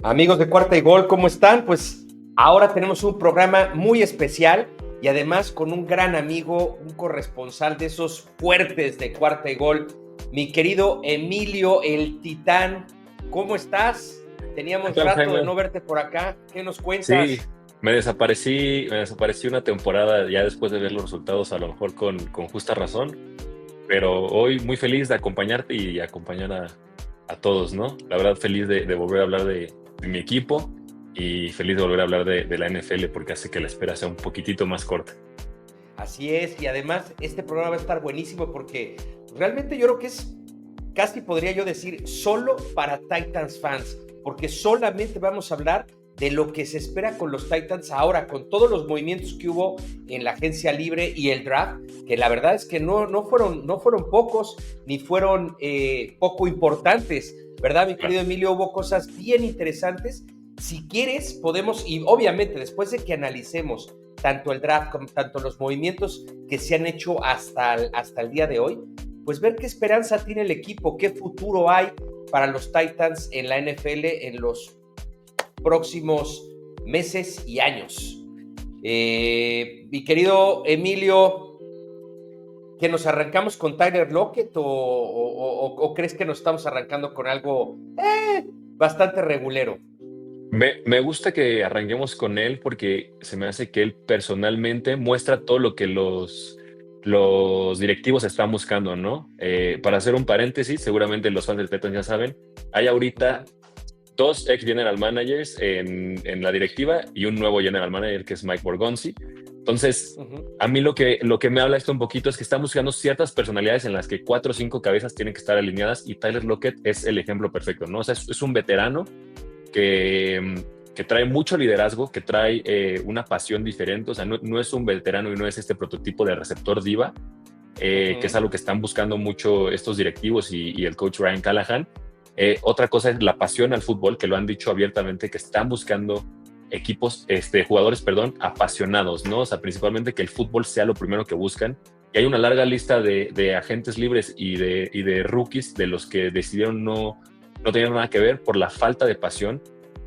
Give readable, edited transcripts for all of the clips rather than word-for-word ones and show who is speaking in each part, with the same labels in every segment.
Speaker 1: Amigos de Cuarta y Gol, ¿cómo están? Pues ahora tenemos un programa muy especial y además con un gran amigo, un corresponsal de esos fuertes de Cuarta y Gol, mi querido Emilio el Titán. ¿Cómo estás?
Speaker 2: ¿Qué
Speaker 1: Teníamos
Speaker 2: tal,
Speaker 1: rato de
Speaker 2: Jaime?
Speaker 1: no verte por acá. ¿Qué nos
Speaker 2: Sí,
Speaker 1: cuentas?
Speaker 2: me desaparecí una temporada ya después de ver los resultados, a lo mejor con justa razón, pero hoy muy feliz de acompañarte y acompañar a todos, ¿no? La verdad, feliz de volver a hablar de mi equipo y feliz de volver a hablar de la NFL porque hace que la espera sea un poquitito más corta.
Speaker 1: Así es, y además este programa va a estar buenísimo porque realmente yo creo que es casi podría yo decir solo para Titans fans, porque solamente vamos a hablar de lo que se espera con los Titans ahora, con todos los movimientos que hubo en la agencia libre y el draft, que la verdad es que no fueron pocos, ni fueron poco importantes, ¿verdad, mi
Speaker 2: Claro.
Speaker 1: querido Emilio? Hubo cosas bien interesantes. Si quieres, podemos, y obviamente después de que analicemos tanto el draft como tanto los movimientos que se han hecho hasta el día de hoy, pues ver qué esperanza tiene el equipo, qué futuro hay para los Titans en la NFL en los próximos meses y años. Mi querido Emilio, ¿que nos arrancamos con Tyler Lockett o crees que nos estamos arrancando con algo bastante regulero?
Speaker 2: Me gusta que arranquemos con él porque se me hace que él personalmente muestra todo lo que los directivos están buscando, ¿no? Para hacer un paréntesis, seguramente los fans del Titans ya saben, hay ahorita dos ex general managers en la directiva y un nuevo general manager que es Mike Borgonzi. Entonces, a mí lo que me habla esto un poquito es que están buscando ciertas personalidades en las que 4 o 5 cabezas tienen que estar alineadas y Tyler Lockett es el ejemplo perfecto, ¿no? O sea, es un veterano que trae mucho liderazgo, que trae una pasión diferente, o sea, no es un veterano y no es este prototipo de receptor diva, que es algo que están buscando mucho estos directivos y el coach Ryan Callahan. Otra cosa es la pasión al fútbol, que lo han dicho abiertamente, que están buscando jugadores, apasionados, ¿no? O sea, principalmente que el fútbol sea lo primero que buscan. Y hay una larga lista de agentes libres y de rookies de los que decidieron no tener nada que ver por la falta de pasión.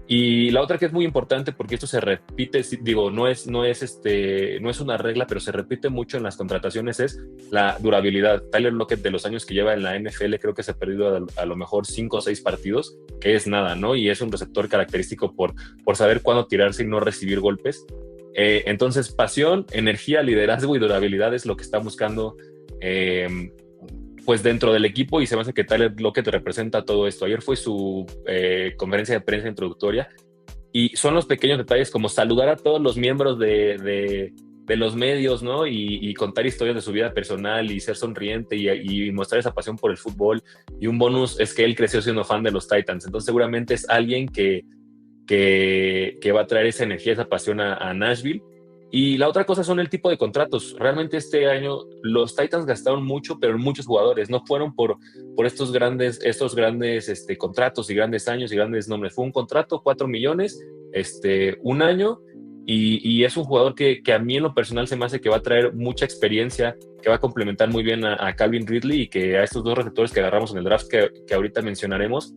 Speaker 2: Y la otra que es muy importante, porque esto se repite, digo, no es una regla, pero se repite mucho en las contrataciones, es la durabilidad. Tyler Lockett, de los años que lleva en la NFL, creo que se ha perdido a lo mejor 5 o 6 partidos, que es nada, ¿no? Y es un receptor característico por saber cuándo tirarse y no recibir golpes. Entonces, pasión, energía, liderazgo y durabilidad es lo que está buscando pues dentro del equipo, y se me hace que Tyler Lockett representa todo esto. Ayer fue su conferencia de prensa introductoria y son los pequeños detalles como saludar a todos los miembros de los medios, ¿no? Y contar historias de su vida personal y ser sonriente y mostrar esa pasión por el fútbol. Y un bonus es que él creció siendo fan de los Titans, entonces seguramente es alguien que va a traer esa energía, esa pasión a Nashville. Y la otra cosa son el tipo de contratos. Realmente este año los Titans gastaron mucho, pero en muchos jugadores. No fueron por estos grandes contratos y grandes años y grandes nombres. Fue un contrato, 4 millones, un año, y es un jugador que a mí en lo personal se me hace que va a traer mucha experiencia, que va a complementar muy bien a Calvin Ridley y que a estos dos receptores que agarramos en el draft que ahorita mencionaremos,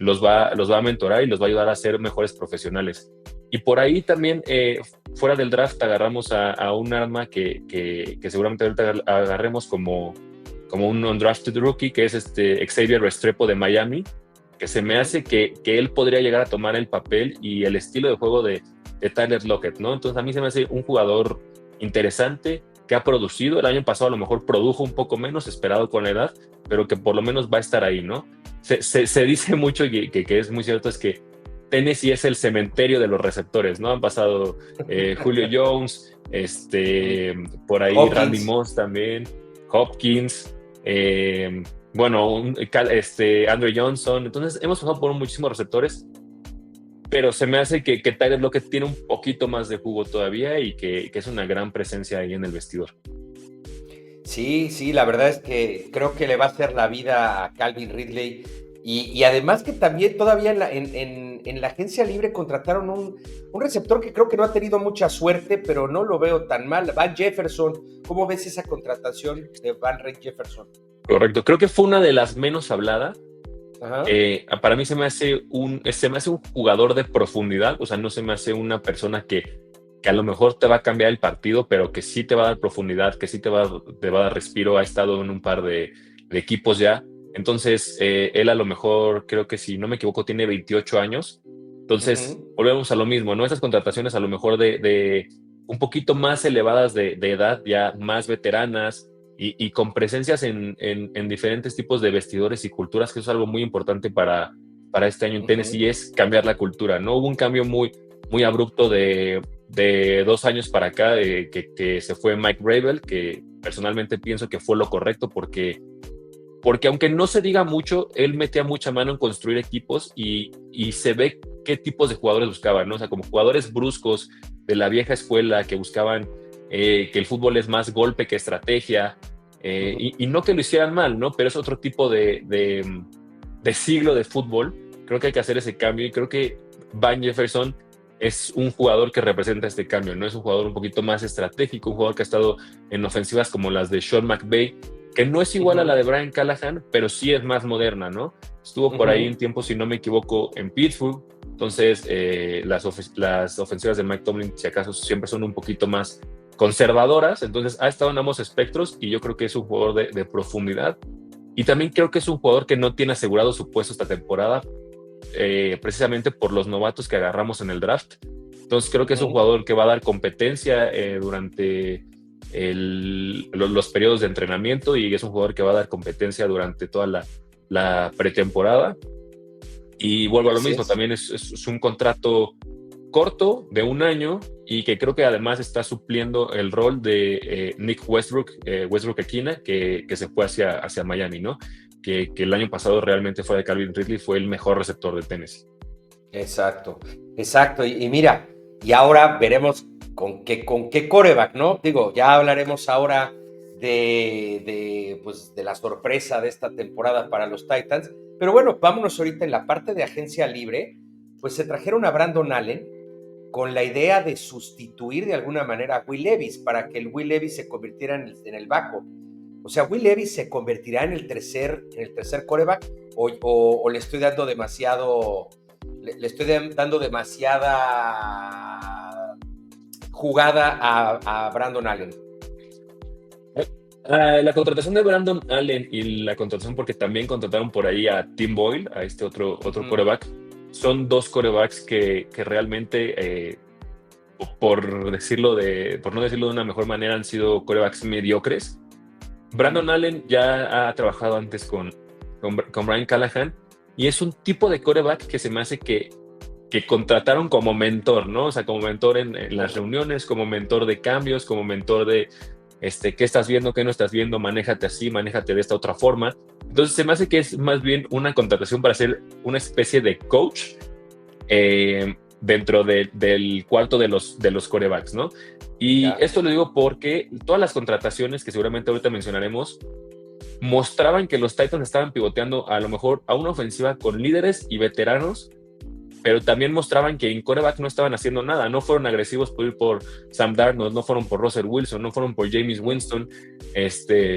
Speaker 2: los va a mentorar y los va a ayudar a ser mejores profesionales. Y por ahí también, fuera del draft, agarramos a un arma que seguramente ahorita agarremos como un undrafted rookie, que es Xavier Restrepo de Miami, que se me hace que él podría llegar a tomar el papel y el estilo de juego de Tyler Lockett, ¿no? Entonces a mí se me hace un jugador interesante que ha producido. El año pasado a lo mejor produjo un poco menos esperado con la edad, pero que por lo menos va a estar ahí, ¿no? Se dice mucho y que es muy cierto, es que Tennessee es el cementerio de los receptores, ¿no? Han pasado Julio Jones, por ahí Randy
Speaker 1: Hopkins.
Speaker 2: Moss también, Hopkins, bueno, Andre Johnson. Entonces hemos pasado por muchísimos receptores, pero se me hace que Tyler Lockett tiene un poquito más de jugo todavía y que es una gran presencia ahí en el vestidor.
Speaker 1: Sí, sí, la verdad es que creo que le va a hacer la vida a Calvin Ridley. Y además que también todavía en la agencia libre contrataron un receptor que creo que no ha tenido mucha suerte, pero no lo veo tan mal. Van Jefferson, ¿cómo ves esa contratación de Van Jefferson?
Speaker 2: Correcto, creo que fue una de las menos habladas,
Speaker 1: Ajá.
Speaker 2: Para mí se me hace un jugador de profundidad, o sea, no se me hace una persona que a lo mejor te va a cambiar el partido, pero que sí te va a dar profundidad, que sí te va a dar respiro. Ha estado en un par de equipos ya. Entonces, él a lo mejor, creo que si no me equivoco, tiene 28 años. Entonces,
Speaker 1: Ujú.
Speaker 2: volvemos a lo mismo, ¿no? Esas contrataciones a lo mejor de un poquito más elevadas de edad, ya más veteranas y con presencias en diferentes tipos de vestidores y culturas, que eso es algo muy importante para este año en tenis y
Speaker 1: Ujú.
Speaker 2: es cambiar la cultura, ¿no? Hubo un cambio muy abrupto de 2 años para acá, que se fue Mike Rabel, que personalmente pienso que fue lo correcto porque aunque no se diga mucho, él metía mucha mano en construir equipos y se ve qué tipos de jugadores buscaban, ¿no? O sea, como jugadores bruscos de la vieja escuela que buscaban que el fútbol es más golpe que estrategia, y no que lo hicieran mal, ¿no? Pero es otro tipo de siglo de fútbol. Creo que hay que hacer ese cambio y creo que Van Jefferson es un jugador que representa este cambio, ¿no? Es un jugador un poquito más estratégico, un jugador que ha estado en ofensivas como las de Sean McVay, que no es igual a la
Speaker 1: Ujú.
Speaker 2: de Brian Callahan, pero sí es más moderna, ¿no? Estuvo por ahí un
Speaker 1: Ujú.
Speaker 2: tiempo, si no me equivoco, en Pittsburgh. Entonces, las ofensivas de Mike Tomlin, si acaso, siempre son un poquito más conservadoras. Entonces, ha estado en ambos espectros y yo creo que es un jugador de profundidad. Y también creo que es un jugador que no tiene asegurado su puesto esta temporada, precisamente por los novatos que agarramos en el draft. Entonces creo que es un
Speaker 1: Ujú.
Speaker 2: jugador que va a dar competencia durante los periodos de entrenamiento y es un jugador que va a dar competencia durante toda la pretemporada. Y vuelvo a lo
Speaker 1: Así
Speaker 2: mismo,
Speaker 1: es.
Speaker 2: también es un contrato corto de 1 año y que creo que además está supliendo el rol de Nick Westbrook, Westbrook Aquina, que se fue hacia Miami, ¿no? Que el año pasado realmente fue de Calvin Ridley, fue el mejor receptor de Tennessee.
Speaker 1: Exacto, exacto. Y mira, y ahora veremos con qué quarterback, ¿no? Digo, ya hablaremos ahora pues, de la sorpresa de esta temporada para los Titans. Pero bueno, vámonos ahorita en la parte de agencia libre. Pues se trajeron a Brandon Allen con la idea de sustituir de alguna manera a Will Levis para que el Will Levis se convirtiera en el backup. O sea, Will Levis se convertirá en el tercer quarterback o le estoy dando demasiada jugada a Brandon Allen.
Speaker 2: La contratación de Brandon Allen y la contratación porque también contrataron por ahí a Tim Boyle, a este otro
Speaker 1: Uh-huh.
Speaker 2: quarterback, son dos quarterbacks que realmente, por no decirlo de una mejor manera, han sido quarterbacks mediocres. Brandon
Speaker 1: Uh-huh.
Speaker 2: Allen ya ha trabajado antes con Brian Callahan y es un tipo de quarterback que se me hace que contrataron como mentor, ¿no? O sea, como mentor en las reuniones, como mentor de cambios, como mentor de qué estás viendo, qué no estás viendo, manéjate así, manéjate de esta otra forma. Entonces se me hace que es más bien una contratación para ser una especie de coach dentro del cuarto de los quarterbacks, ¿no? Y
Speaker 1: Ya.
Speaker 2: esto lo digo porque todas las contrataciones que seguramente ahorita mencionaremos mostraban que los Titans estaban pivoteando a lo mejor a una ofensiva con líderes y veteranos, pero también mostraban que en quarterback no estaban haciendo nada, no fueron agresivos por ir por Sam Darnold, no fueron por Russell Wilson, no fueron por Jameis Winston,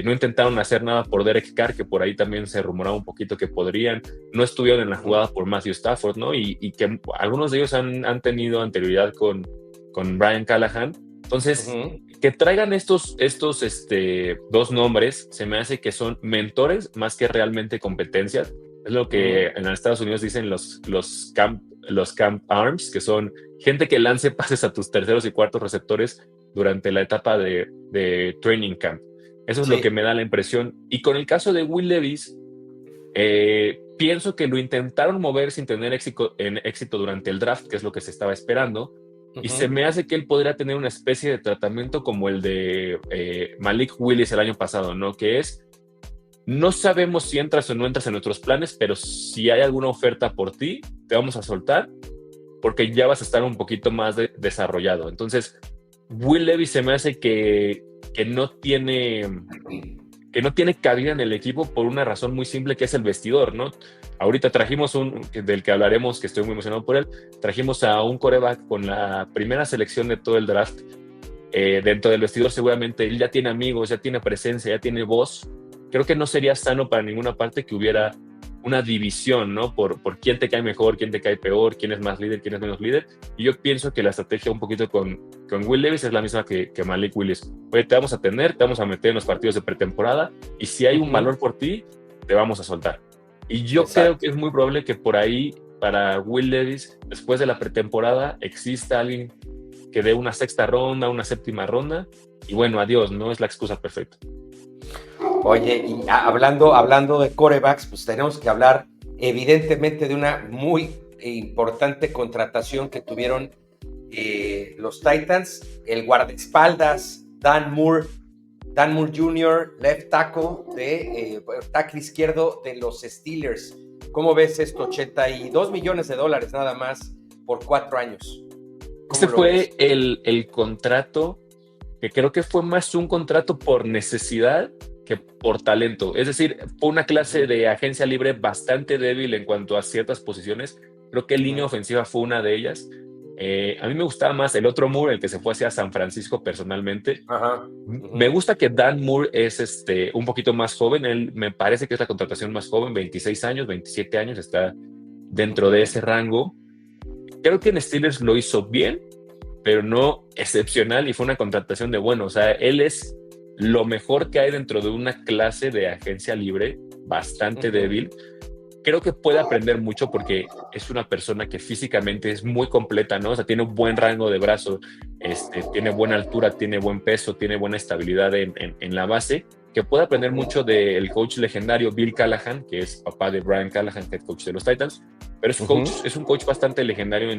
Speaker 2: no intentaron hacer nada por Derek Carr, que por ahí también se rumoraba un poquito que podrían, no estuvieron en la
Speaker 1: Uh-huh.
Speaker 2: jugada por Matthew Stafford, ¿no? Y que algunos de ellos han tenido anterioridad con Brian Callahan. Entonces,
Speaker 1: Uh-huh.
Speaker 2: que traigan estos dos nombres, se me hace que son mentores más que realmente competencias. Es lo que
Speaker 1: Uh-huh.
Speaker 2: en Estados Unidos dicen los camp arms, que son gente que lance pases a tus terceros y cuartos receptores durante la etapa de training camp. Eso es lo que
Speaker 1: Sí.
Speaker 2: me da la impresión. Y con el caso de Will Levis, pienso que lo intentaron mover sin tener éxito durante el draft, que es lo que se estaba esperando. Y se
Speaker 1: Uh-huh.
Speaker 2: me hace que él podría tener una especie de tratamiento como el de Malik Willis el año pasado, ¿no? Que es, no sabemos si entras o no entras en nuestros planes, pero si hay alguna oferta por ti, te vamos a soltar porque ya vas a estar un poquito más desarrollado. Entonces, Will Levis se me hace que no tiene cabida en el equipo por una razón muy simple, que es el vestidor, ¿no? Ahorita trajimos del que hablaremos, que estoy muy emocionado por él, trajimos a un quarterback con la primera selección de todo el draft. Dentro del vestidor seguramente él ya tiene amigos, ya tiene presencia, ya tiene voz. Creo que no sería sano para ninguna parte que hubiera una división, ¿no? Por quién te cae mejor, quién te cae peor, quién es más líder, quién es menos líder. Y yo pienso que la estrategia un poquito con Will Levis es la misma que Malik Willis. Oye, te vamos a meter en los partidos de pretemporada y si hay un valor por ti, te vamos a soltar. Y yo creo que es muy probable que por ahí, para Will Levis, después de la pretemporada, exista alguien que dé una sexta ronda, una séptima ronda, y bueno, adiós, no es la excusa perfecta.
Speaker 1: Oye, y hablando de quarterbacks, pues tenemos que hablar evidentemente de una muy importante contratación que tuvieron los Titans, el guardaespaldas Dan Moore Jr., left tackle, tackle izquierdo de los Steelers. ¿Cómo ves esto? $82 millones nada más por 4 años.
Speaker 2: Este fue el contrato que creo que fue más un contrato por necesidad que por talento. Es decir, fue una clase de agencia libre bastante débil en cuanto a ciertas posiciones. Creo que línea ofensiva fue una de ellas. A mí me gustaba más el otro Moore, el que se fue hacia San Francisco personalmente. Me gusta que Dan Moore es un poquito más joven. Él me parece que es la contratación más joven, 26 años, 27 años, está dentro de ese rango. Creo que en Steelers lo hizo bien, pero no excepcional, y fue una contratación de bueno. O sea, él es lo mejor que hay dentro de una clase de agencia libre bastante débil. Creo que puede aprender mucho porque es una persona que físicamente es muy completa, ¿no? O sea, tiene un buen rango de brazo, tiene buena altura, tiene buen peso, tiene buena estabilidad en la base, que puede aprender mucho del coach legendario Bill Callahan, que es papá de Brian Callahan, head coach de los Titans, pero es un coach bastante legendario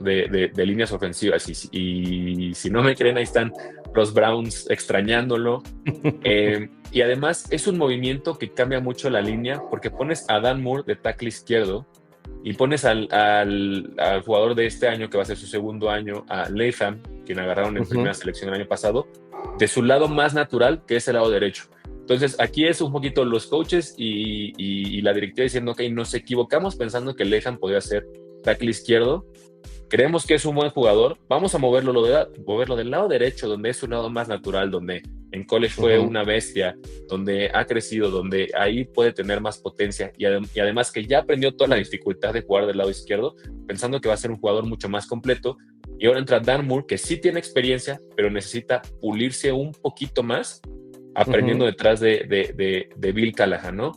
Speaker 2: de líneas ofensivas, y si no me creen, ahí están los Browns extrañándolo. Y además es un movimiento que cambia mucho la línea, porque pones a Dan Moore de tackle izquierdo y pones al jugador de este año, que va a ser su segundo año, a Latham, quien agarraron en primera selección el año pasado, de su lado más natural, que es el lado derecho. Entonces aquí es un poquito los coaches y la directiva diciendo, ok, nos equivocamos pensando que Latham podía ser tackle izquierdo. Creemos que es un buen jugador, vamos a moverlo del lado derecho, donde es su lado más natural, donde en college fue una bestia, donde ha crecido, donde ahí puede tener más potencia, y además que ya aprendió toda la dificultad de jugar del lado izquierdo, pensando que va a ser un jugador mucho más completo. Y ahora entra Dan Moore, que sí tiene experiencia, pero necesita pulirse un poquito más, aprendiendo detrás de Bill Callahan, ¿no?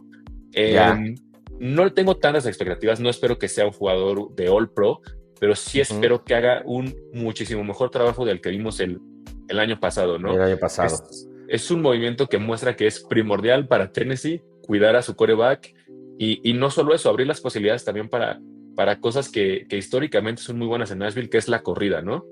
Speaker 2: No le tengo tantas expectativas, no espero que sea un jugador de All Pro, pero sí espero que haga un muchísimo mejor trabajo del que vimos el año pasado, ¿no?
Speaker 1: El año pasado.
Speaker 2: Es un movimiento que muestra que es primordial para Tennessee cuidar a su quarterback, y no solo eso, abrir las posibilidades también para cosas que históricamente son muy buenas en Nashville, que es la corrida, ¿no?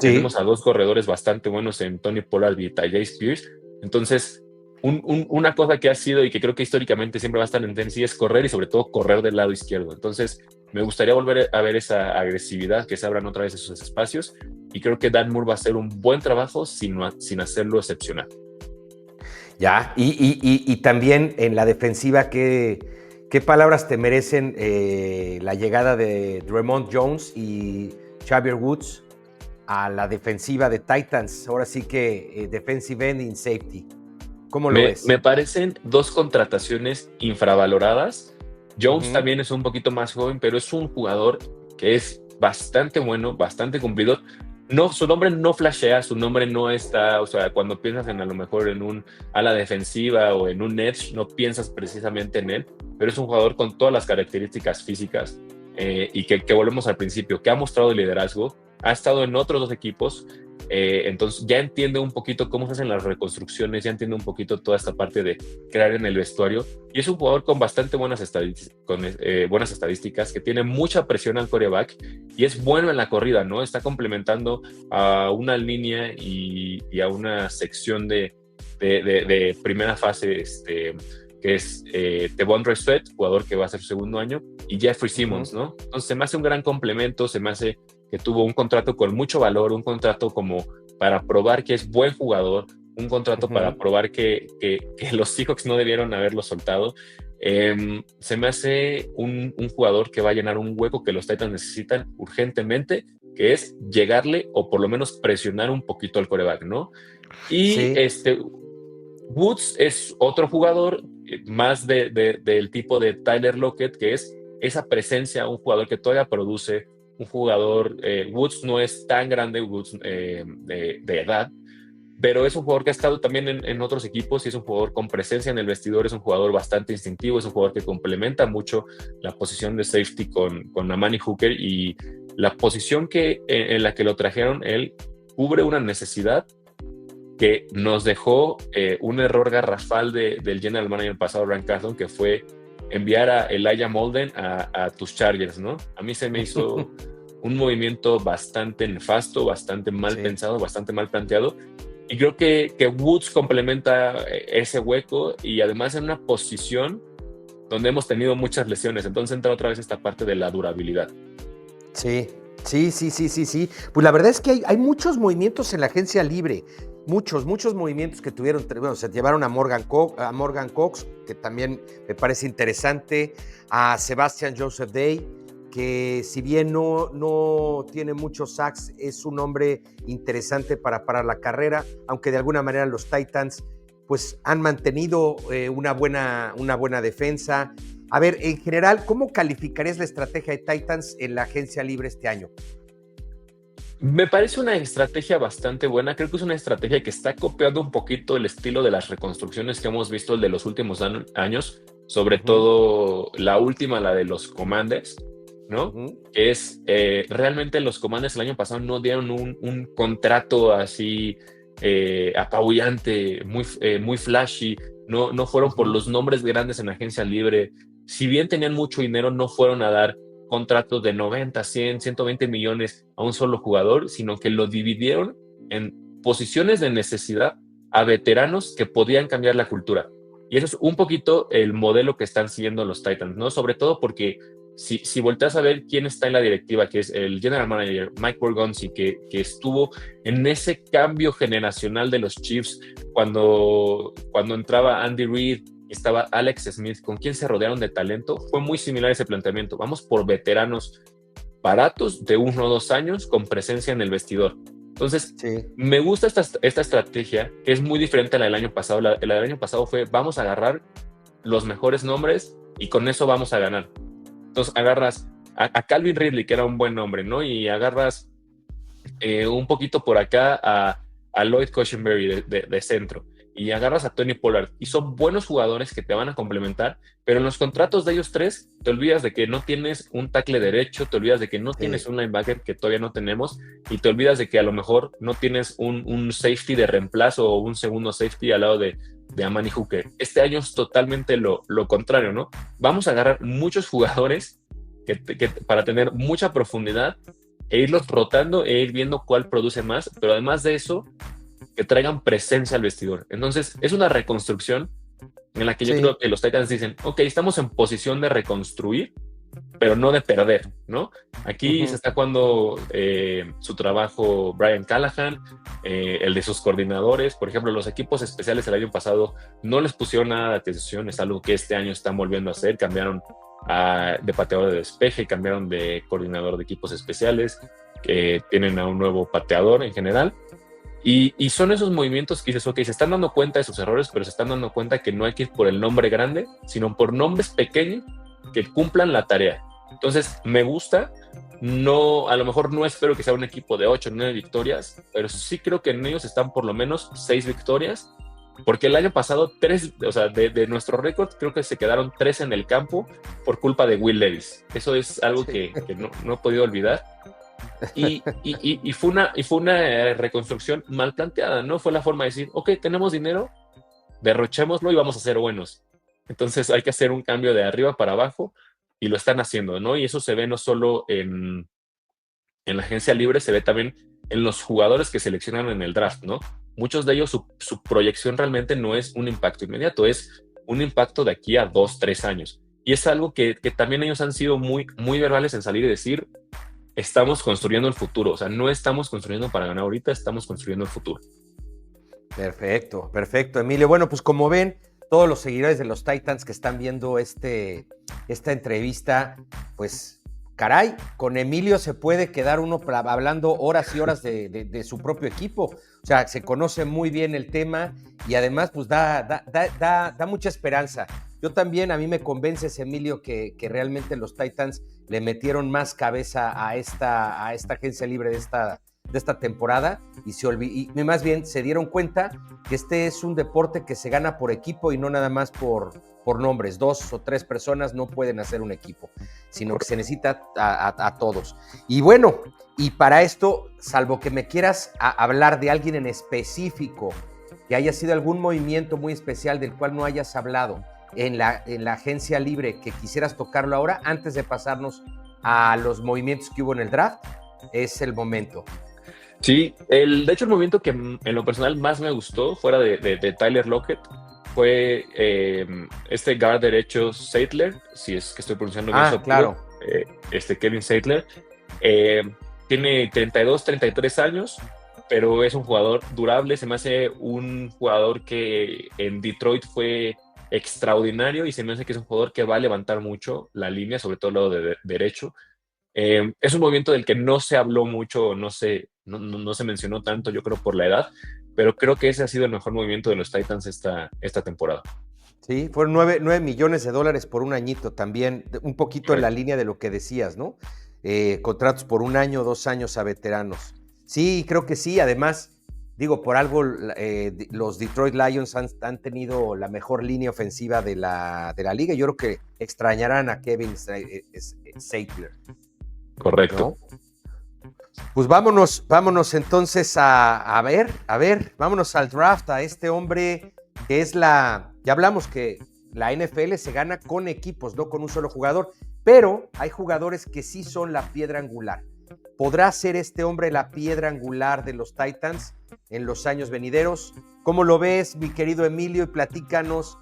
Speaker 2: Tenemos a 2 corredores bastante buenos en Tony Pollard y Tyjae Spears. Entonces, una cosa que ha sido y que creo que históricamente siempre va a estar en Tennessee es correr, y sobre todo correr del lado izquierdo. Entonces, me gustaría volver a ver esa agresividad, que se abran otra vez esos espacios, y creo que Dan Moore va a hacer un buen trabajo sin hacerlo excepcional.
Speaker 1: Ya, y también en la defensiva, ¿qué palabras te merecen la llegada de Dre'Mont Jones y Xavier Woods a la defensiva de Titans? Ahora sí que defensive end y safety. ¿Cómo lo ves?
Speaker 2: Me parecen 2 contrataciones infravaloradas. Jones también es un poquito más joven, pero es un jugador que es bastante bueno, bastante cumplidor. No, su nombre no flashea, su nombre no está, o sea, cuando piensas en a lo mejor en un ala defensiva o en un edge, no piensas precisamente en él, pero es un jugador con todas las características físicas, y que volvemos al principio, que ha mostrado liderazgo, ha estado en otros 2 equipos, entonces ya entiende un poquito cómo se hacen las reconstrucciones, ya entiende un poquito toda esta parte de crear en el vestuario, y es un jugador con bastante buenas estadísticas, que tiene mucha presión al quarterback y es bueno en la corrida, ¿no? Está complementando a una línea y a una sección de primera fase, que es Devondre Sweat, jugador que va a ser su segundo año, y Jeffrey Simmons, ¿no? Entonces se me hace un gran complemento, se me hace que tuvo un contrato con mucho valor, un contrato como para probar que es buen jugador, un contrato para probar que los Seahawks no debieron haberlo soltado. Se me hace un jugador que va a llenar un hueco que los Titans necesitan urgentemente, que es llegarle o por lo menos presionar un poquito al quarterback, ¿no? Y Woods es otro jugador más del tipo de Tyler Lockett, que es esa presencia, un jugador que todavía produce, un jugador, Woods no es tan grande, Woods de edad, pero es un jugador que ha estado también en otros equipos y es un jugador con presencia en el vestidor, es un jugador bastante instintivo, es un jugador que complementa mucho la posición de safety con Amani Hooker, y la posición en la que lo trajeron, él cubre una necesidad que nos dejó un error garrafal del general manager pasado, Ryan Carthon, que fue enviar a Elijah Molden a tus Chargers, ¿no? A mí se me hizo un movimiento bastante nefasto, bastante mal pensado, bastante mal planteado. Y creo que Woods complementa ese hueco, y además en una posición donde hemos tenido muchas lesiones. Entonces entra otra vez esta parte de la durabilidad.
Speaker 1: Sí. Pues la verdad es que hay muchos movimientos en la agencia libre. Muchos movimientos que tuvieron. Bueno, se llevaron a Morgan Cox, que también me parece interesante. A Sebastian Joseph Day, que si bien no tiene muchos sacks, es un hombre interesante para parar la carrera, aunque de alguna manera los Titans pues han mantenido una buena defensa. A ver, en general, ¿cómo calificarías la estrategia de Titans en la agencia libre este año?
Speaker 2: Me parece una estrategia bastante buena. Creo que es una estrategia que está copiando un poquito el estilo de las reconstrucciones que hemos visto de los últimos años, sobre todo la última, la de los Commanders, ¿no? Que es, realmente los Commanders el año pasado no dieron un contrato así apabullante, muy flashy, no fueron por los nombres grandes en la agencia libre. Si bien tenían mucho dinero, no fueron a dar contratos de 90, 100, 120 millones a un solo jugador, sino que lo dividieron en posiciones de necesidad a veteranos que podían cambiar la cultura. Y eso es un poquito el modelo que están siguiendo los Titans, ¿no? Sobre todo porque si volteas a ver quién está en la directiva, que es el general manager Mike Borgonzi, que estuvo en ese cambio generacional de los Chiefs cuando entraba Andy Reid, estaba Alex Smith, con quien se rodearon de talento, fue muy similar ese planteamiento. Vamos por veteranos baratos de 1 o 2 años con presencia en el vestidor. Entonces, me gusta esta estrategia, que es muy diferente a la del año pasado. La del año pasado fue, vamos a agarrar los mejores nombres y con eso vamos a ganar. Entonces, agarras a Calvin Ridley, que era un buen nombre, ¿no? Y agarras un poquito por acá a Lloyd Cushenberry de centro. Y agarras a Tony Pollard, y son buenos jugadores que te van a complementar, pero en los contratos de ellos tres te olvidas de que no tienes un tackle derecho, te olvidas de que no tienes un linebacker, que todavía no tenemos, y te olvidas de que a lo mejor no tienes un safety de reemplazo o un segundo safety al lado de Amani Hooker. Este año es totalmente lo contrario, ¿no? Vamos a agarrar muchos jugadores que para tener mucha profundidad e irlos rotando e ir viendo cuál produce más, pero además de eso, que traigan presencia al vestidor. Entonces, es una reconstrucción en la que yo creo que los Titans dicen, ok, estamos en posición de reconstruir, pero no de perder, ¿no? Aquí se está jugando su trabajo Brian Callahan, el de sus coordinadores. Por ejemplo, los equipos especiales el año pasado no les pusieron nada de atención, es algo que este año están volviendo a hacer. Cambiaron de pateador de despeje, cambiaron de coordinador de equipos especiales, tienen a un nuevo pateador en general. Y son esos movimientos que dices, ok, se están dando cuenta de sus errores, pero se están dando cuenta que no hay que ir por el nombre grande, sino por nombres pequeños que cumplan la tarea. Entonces, me gusta. No, a lo mejor no espero que sea un equipo de 8 o 9 victorias, pero sí creo que en ellos están por lo menos 6 victorias, porque el año pasado 3, o sea, de nuestro récord, creo que se quedaron 3 en el campo por culpa de Will Levis. Eso es algo que no he podido olvidar. Y fue una reconstrucción mal planteada, ¿no? Fue la forma de decir, ok, tenemos dinero, derrochémoslo y vamos a ser buenos. Entonces hay que hacer un cambio de arriba para abajo, y lo están haciendo, ¿no? Y eso se ve no solo en la agencia libre, se ve también en los jugadores que seleccionan en el draft, ¿no? Muchos de ellos, su proyección realmente no es un impacto inmediato, es un impacto de aquí a 2, 3 años. Y es algo que también ellos han sido muy, muy verbales en salir y decir, estamos construyendo el futuro. O sea, no estamos construyendo para ganar ahorita, estamos construyendo el futuro.
Speaker 1: Perfecto, Emilio. Bueno, pues como ven, todos los seguidores de los Titans que están viendo esta entrevista, pues caray, con Emilio se puede quedar uno hablando horas y horas de su propio equipo. O sea, se conoce muy bien el tema y además pues da mucha esperanza. Yo también, a mí me convences, Emilio, que realmente los Titans le metieron más cabeza a esta agencia libre de esta temporada y más bien se dieron cuenta que este es un deporte que se gana por equipo y no nada más por nombres. 2 o 3 personas no pueden hacer un equipo, sino que se necesita a todos. Y bueno, y para esto, salvo que me quieras hablar de alguien en específico, que haya sido algún movimiento muy especial del cual no hayas hablado en la agencia libre, que quisieras tocarlo ahora, antes de pasarnos a los movimientos que hubo en el draft, es el momento.
Speaker 2: Sí, de hecho el movimiento que en lo personal más me gustó, fuera de Tyler Lockett, fue este guard derecho Saitler, si es que estoy pronunciando bien su apellido,
Speaker 1: claro.
Speaker 2: Kevin Saitler. Tiene 32, 33 años, pero es un jugador durable. Se me hace un jugador que en Detroit fue extraordinario y se me hace que es un jugador que va a levantar mucho la línea, sobre todo el lado de derecho. Es un movimiento del que no se habló mucho, no se mencionó tanto, yo creo, por la edad, pero creo que ese ha sido el mejor movimiento de los Titans esta temporada.
Speaker 1: Sí, fueron $9 millones por un añito también, un poquito en la línea de lo que decías, ¿no? Contratos por 1 año, 2 años a veteranos. Sí, creo que sí. Además, digo, por algo los Detroit Lions han tenido la mejor línea ofensiva de la liga. Yo creo que extrañarán a Kevin Saitler.
Speaker 2: Correcto.
Speaker 1: ¿No? Pues vámonos entonces a ver, vámonos al draft, a este hombre que es ya hablamos que la NFL se gana con equipos, no con un solo jugador, pero hay jugadores que sí son la piedra angular. ¿Podrá ser este hombre la piedra angular de los Titans en los años venideros? ¿Cómo lo ves, mi querido Emilio? Y platícanos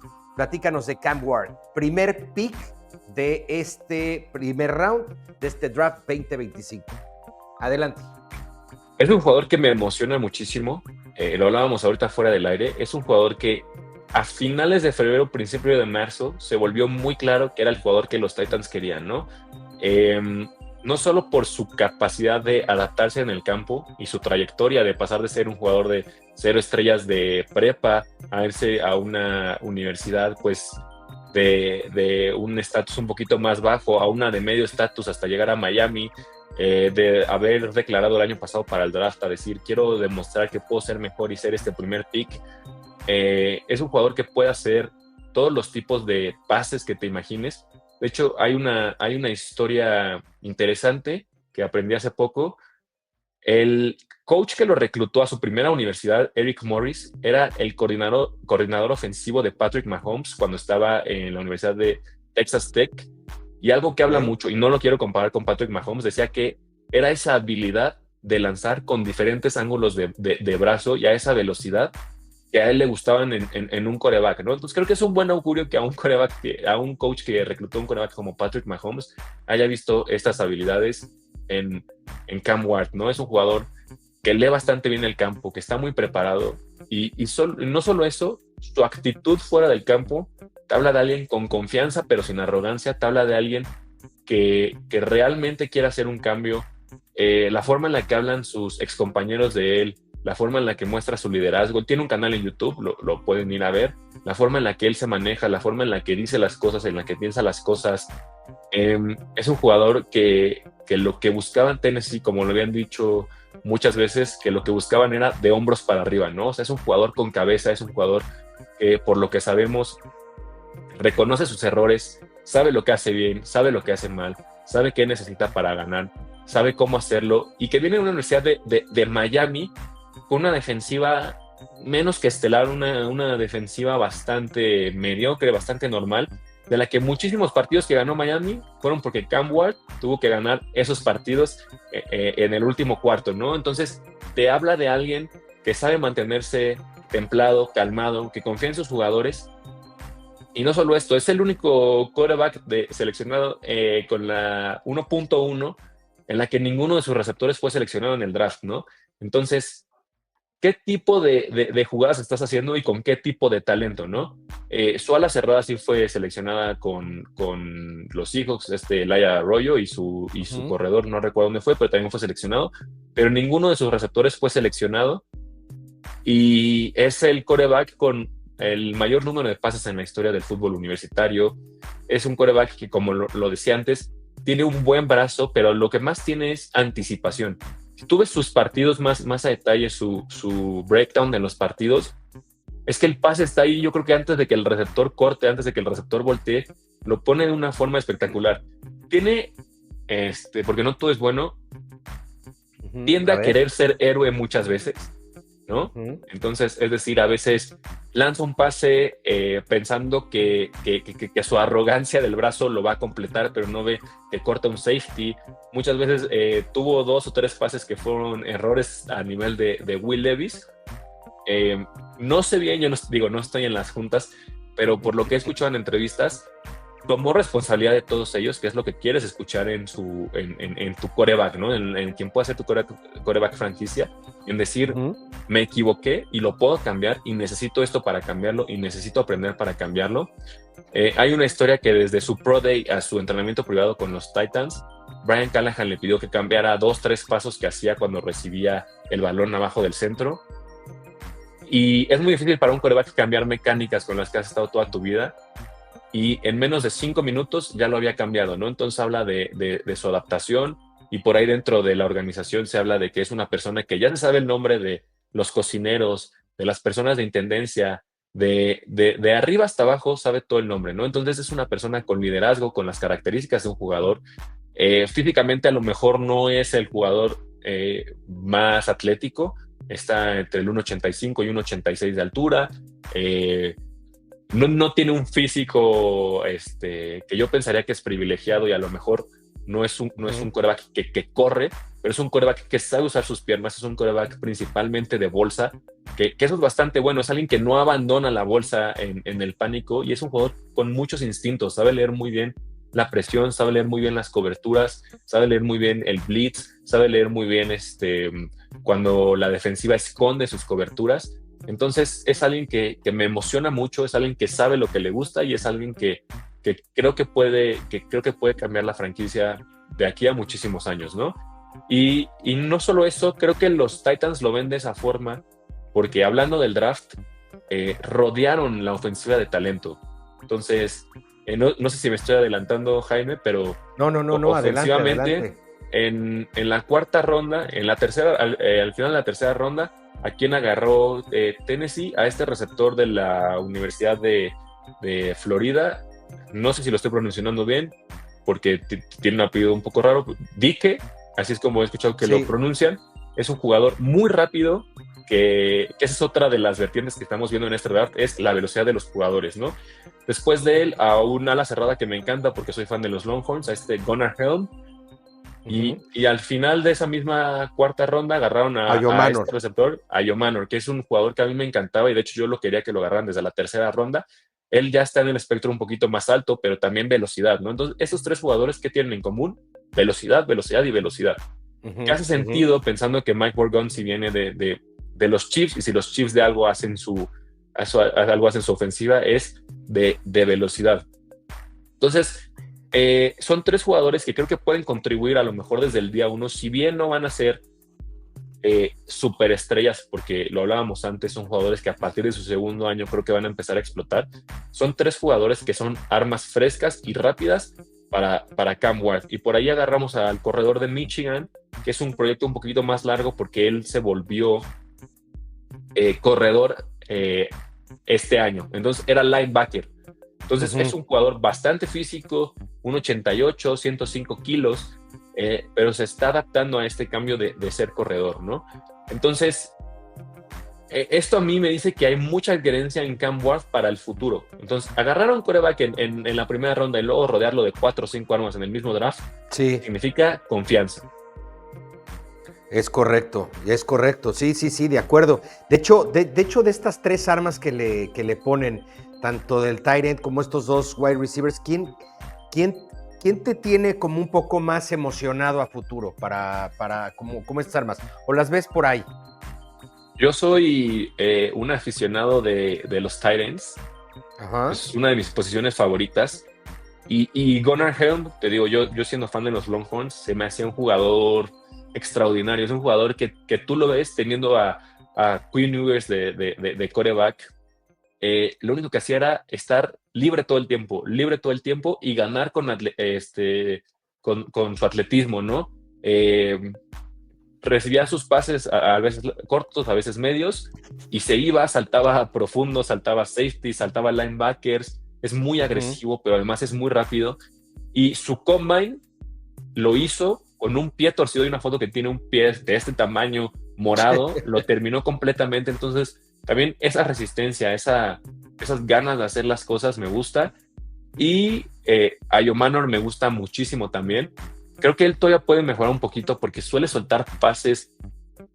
Speaker 1: de Cam Ward, primer pick de este primer round de este draft 2025. Adelante.
Speaker 2: Es un jugador que me emociona muchísimo. Lo hablábamos ahorita fuera del aire. Es un jugador que a finales de febrero, principio de marzo, se volvió muy claro que era el jugador que los Titans querían, ¿no? No solo por su capacidad de adaptarse en el campo y su trayectoria de pasar de ser un jugador de 0 estrellas de prepa a irse a una universidad, pues, de un estatus un poquito más bajo a una de medio estatus hasta llegar a Miami, de haber declarado el año pasado para el draft, a decir, quiero demostrar que puedo ser mejor y ser este primer pick. Es un jugador que puede hacer todos los tipos de pases que te imagines. De hecho, hay una historia interesante que aprendí hace poco. El coach que lo reclutó a su primera universidad, Eric Morris, era el coordinador ofensivo de Patrick Mahomes cuando estaba en la Universidad de Texas Tech. Y algo que habla mucho, y no lo quiero comparar con Patrick Mahomes, decía que era esa habilidad de lanzar con diferentes ángulos de brazo y a esa velocidad que a él le gustaban en un quarterback, ¿no? Entonces creo que es un buen augurio que a un coach que reclutó un quarterback como Patrick Mahomes haya visto estas habilidades en Cam Ward, ¿no? Es un jugador que lee bastante bien el campo, que está muy preparado y no solo eso, su actitud fuera del campo te habla de alguien con confianza pero sin arrogancia, te habla de alguien que realmente quiere hacer un cambio. La forma en la que hablan sus excompañeros de él, la forma en la que muestra su liderazgo, él tiene un canal en YouTube, lo pueden ir a ver, la forma en la que él se maneja, la forma en la que dice las cosas, en la que piensa las cosas. Es un jugador que lo que buscaban Tennessee, como lo habían dicho muchas veces, que lo que buscaban era de hombros para arriba, ¿no? O sea, es un jugador con cabeza, es un jugador que, por lo que sabemos, reconoce sus errores, sabe lo que hace bien, sabe lo que hace mal, sabe qué necesita para ganar, sabe cómo hacerlo, y que viene de una universidad de Miami con una defensiva menos que estelar, una defensiva bastante mediocre, bastante normal, de la que muchísimos partidos que ganó Miami fueron porque Cam Ward tuvo que ganar esos partidos en el último cuarto, ¿no? Entonces te habla de alguien que sabe mantenerse templado, calmado, que confía en sus jugadores. Y no solo esto, es el único quarterback seleccionado con la 1.1 en la que ninguno de sus receptores fue seleccionado en el draft, ¿no? Entonces, ¿qué tipo de jugadas estás haciendo y con qué tipo de talento, no? Su ala cerrada sí fue seleccionada con los Seahawks, Elijah Arroyo y su corredor, no recuerdo dónde fue, pero también fue seleccionado, pero ninguno de sus receptores fue seleccionado y es el quarterback con el mayor número de pases en la historia del fútbol universitario. Es un quarterback que, como lo decía antes, tiene un buen brazo, pero lo que más tiene es anticipación. Si tú ves sus partidos más a detalle, su breakdown de los partidos, es que el pase está ahí. Yo creo que antes de que el receptor corte, antes de que el receptor voltee, lo pone de una forma espectacular. Tiene, porque no todo es bueno, tiende a querer ser héroe muchas veces, ¿no? Entonces, es decir, a veces lanza un pase pensando que su arrogancia del brazo lo va a completar, pero no ve que corta un safety. Muchas veces tuvo 2 o 3 pases que fueron errores a nivel de Will Levis. No sé bien, yo no estoy en las juntas, pero por lo que he escuchado en entrevistas, tomó responsabilidad de todos ellos, que es lo que quieres escuchar en tu quarterback, ¿no? En quien pueda ser tu quarterback franquicia, en decir, me equivoqué y lo puedo cambiar y necesito esto para cambiarlo y necesito aprender para cambiarlo. Hay una historia que desde su Pro Day a su entrenamiento privado con los Titans, Brian Callahan le pidió que cambiara 2-3 pasos que hacía cuando recibía el balón abajo del centro. Y es muy difícil para un quarterback cambiar mecánicas con las que has estado toda tu vida. Y en menos de 5 minutos ya lo había cambiado, ¿no? Entonces habla de su adaptación, y por ahí dentro de la organización se habla de que es una persona que ya se sabe el nombre de los cocineros, de las personas de intendencia, de arriba hasta abajo sabe todo el nombre, ¿no? Entonces es una persona con liderazgo, con las características de un jugador. Físicamente a lo mejor no es el jugador más atlético, está entre el 1.85 y 1.86 de altura. No tiene un físico que yo pensaría que es privilegiado, y a lo mejor no es un quarterback que corre, pero es un quarterback que sabe usar sus piernas, es un quarterback principalmente de bolsa, que eso es bastante bueno. Es alguien que no abandona la bolsa en el pánico, y es un jugador con muchos instintos, sabe leer muy bien la presión, sabe leer muy bien las coberturas, sabe leer muy bien el blitz, sabe leer muy bien cuando la defensiva esconde sus coberturas. Entonces es alguien que me emociona mucho, es alguien que sabe lo que le gusta, y es alguien que creo que puede cambiar la franquicia de aquí a muchísimos años, ¿no? Y no solo eso, creo que los Titans lo ven de esa forma porque, hablando del draft, rodearon la ofensiva de talento. Entonces, no sé si me estoy adelantando, Jaime, pero
Speaker 1: no,
Speaker 2: ofensivamente,
Speaker 1: adelante.
Speaker 2: En la cuarta ronda, al final de la tercera ronda, ¿a quién agarró Tennessee? A este receptor de la Universidad de Florida. No sé si lo estoy pronunciando bien, porque tiene un apellido un poco raro. Dike, así es como he escuchado que lo pronuncian. Es un jugador muy rápido, que esa es otra de las vertientes que estamos viendo en este draft, es la velocidad de los jugadores, ¿no? Después de él, a un ala cerrada que me encanta porque soy fan de los Longhorns, a Gunnar Helm. Y al final de esa misma cuarta ronda agarraron a este receptor, a Yomanor, que es un jugador que a mí me encantaba, y de hecho yo lo quería que lo agarraran desde la tercera ronda. Él ya está en el espectro un poquito más alto, pero también velocidad, ¿no? Entonces, esos 3 jugadores, ¿qué tienen en común? Velocidad, velocidad y velocidad. Que hace sentido pensando que Mike Borgonzi viene de los Chiefs, y si los Chiefs de algo hacen su ofensiva, es de velocidad. Entonces, son 3 jugadores que creo que pueden contribuir a lo mejor desde el día 1, si bien no van a ser superestrellas, porque lo hablábamos antes, son jugadores que a partir de su segundo año creo que van a empezar a explotar. Son 3 jugadores que son armas frescas y rápidas para Cam Ward. Y por ahí agarramos al corredor de Michigan, que es un proyecto un poquito más largo porque él se volvió corredor este año. Entonces era linebacker. Entonces es un jugador bastante físico, 1.88, 105 kilos, pero se está adaptando a este cambio de ser corredor, ¿no? Entonces, esto a mí me dice que hay mucha injerencia en Cam Ward para el futuro. Entonces, agarrar a un quarterback en la primera ronda y luego rodearlo de 4 o 5 armas en el mismo draft, significa confianza.
Speaker 1: Es correcto, sí, de acuerdo. De hecho, de estas 3 armas que le ponen, tanto del tight end como estos 2 wide receivers, ¿quién te tiene como un poco más emocionado a futuro para como estas armas? ¿O las ves por ahí?
Speaker 2: Yo soy un aficionado de los tight ends. Es una de mis posiciones favoritas. Y Gunnar Helm, te digo, yo siendo fan de los Longhorns, se me hacía un jugador extraordinario. Es un jugador que tú lo ves teniendo a a Quinn Ewers de quarterback, lo único que hacía era estar libre todo el tiempo y ganar con su atletismo, ¿no? Recibía sus pases a veces cortos, a veces medios, y se iba, saltaba profundo, saltaba safety, saltaba linebackers, es muy agresivo, pero además es muy rápido, y su combine lo hizo con un pie torcido. Hay una foto que tiene un pie de este tamaño morado, lo terminó completamente. Entonces también esa resistencia, esas ganas de hacer las cosas me gusta. Y Ayo Manor me gusta muchísimo también. Creo que él todavía puede mejorar un poquito porque suele soltar pases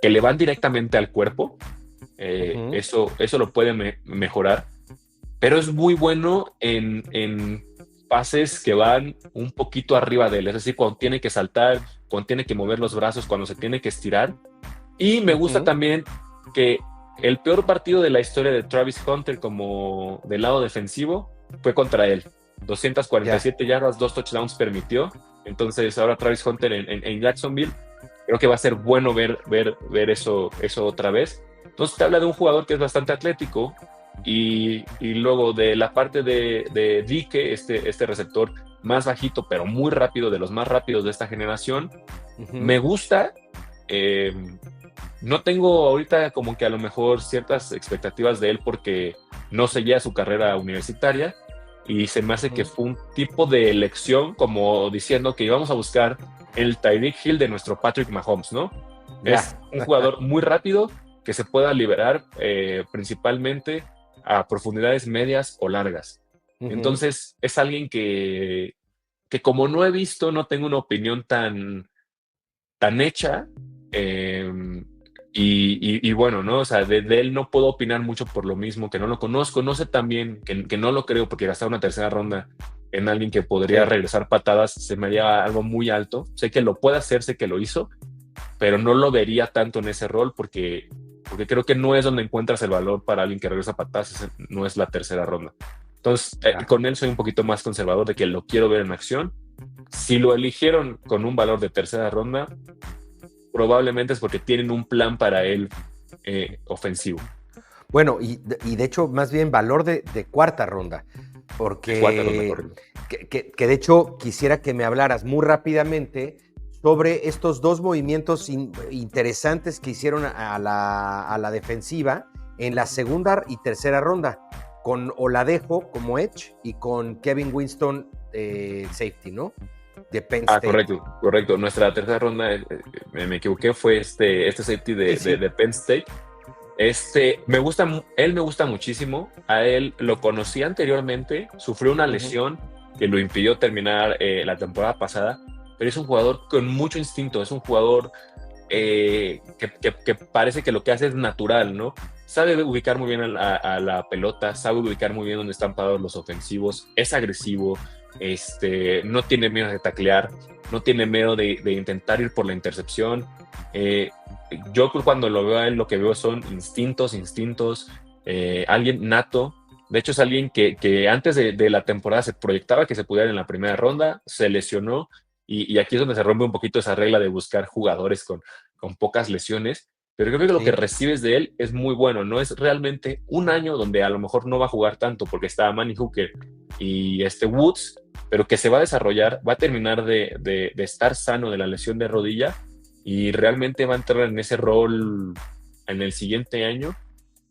Speaker 2: que le van directamente al cuerpo. Eso lo puede mejorar, pero es muy bueno en pases que van un poquito arriba de él, es decir, cuando tiene que saltar, cuando tiene que mover los brazos, cuando se tiene que estirar. Y me gusta también que el peor partido de la historia de Travis Hunter como del lado defensivo fue contra él. 247 yardas, 2 touchdowns permitió. Entonces ahora Travis Hunter en Jacksonville, creo que va a ser bueno ver eso otra vez. Entonces te habla de un jugador que es bastante atlético, y luego de la parte de Dike, este receptor más bajito pero muy rápido, de los más rápidos de esta generación. Me gusta. No tengo ahorita como que a lo mejor ciertas expectativas de él porque no seguía su carrera universitaria, y se me hace que fue un tipo de elección como diciendo que íbamos a buscar el Tyreek Hill de nuestro Patrick Mahomes, ¿no? Es un jugador muy rápido que se pueda liberar principalmente a profundidades medias o largas. Entonces es alguien que como no he visto, no tengo una opinión tan hecha, y bueno, ¿no? O sea, de él no puedo opinar mucho por lo mismo, que no lo conozco, no sé también, que no lo creo, porque gastar una tercera ronda en alguien que podría regresar patadas se me haría algo muy alto. Sé que lo puede hacer, sé que lo hizo, pero no lo vería tanto en ese rol porque creo que no es donde encuentras el valor para alguien que regresa patadas, no es la tercera ronda. Entonces, con él soy un poquito más conservador, de que lo quiero ver en acción. Si lo eligieron con un valor de tercera ronda, probablemente es porque tienen un plan para él ofensivo.
Speaker 1: Bueno, y de hecho, más bien valor de cuarta ronda, porque que de hecho quisiera que me hablaras muy rápidamente sobre estos dos movimientos interesantes que hicieron a la defensiva en la segunda y tercera ronda, con Oladejo como edge y con Kevin Winston safety, ¿no? De Penn State.
Speaker 2: Correcto. Nuestra tercera ronda, me equivoqué, fue este safety de Penn State. Él me gusta muchísimo. A él lo conocí anteriormente, sufrió una lesión que lo impidió terminar la temporada pasada, pero es un jugador con mucho instinto, es un jugador que parece que lo que hace es natural, ¿no? Sabe ubicar muy bien a la pelota, sabe ubicar muy bien dónde están parados los ofensivos, es agresivo, no tiene miedo de taclear, no tiene miedo de intentar ir por la intercepción. Yo cuando lo veo a él, lo que veo son instintos, alguien nato. De hecho, es alguien que antes de la temporada se proyectaba que se pudiera en la primera ronda, se lesionó, y aquí es donde se rompe un poquito esa regla de buscar jugadores con pocas lesiones. Pero creo que lo que recibes de él es muy bueno. No es realmente un año donde a lo mejor no va a jugar tanto porque está Manny Hooker y Woods, pero que se va a desarrollar, va a terminar de estar sano de la lesión de rodilla y realmente va a entrar en ese rol en el siguiente año,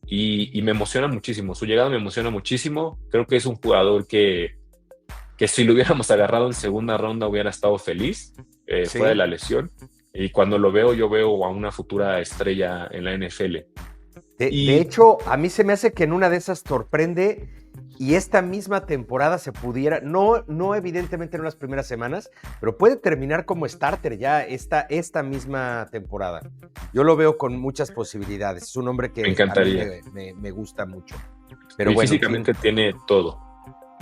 Speaker 2: y me emociona muchísimo. Su llegada me emociona muchísimo. Creo que es un jugador que si lo hubiéramos agarrado en segunda ronda hubiera estado feliz fuera de la lesión. Y cuando lo veo, yo veo a una futura estrella en la NFL.
Speaker 1: De hecho, a mí se me hace que en una de esas sorprende, y esta misma temporada se pudiera, no evidentemente en las primeras semanas, pero puede terminar como starter ya esta misma temporada. Yo lo veo con muchas posibilidades. Es un hombre que
Speaker 2: me encantaría.
Speaker 1: A mí me gusta mucho. Pero
Speaker 2: y bueno, físicamente tiene todo.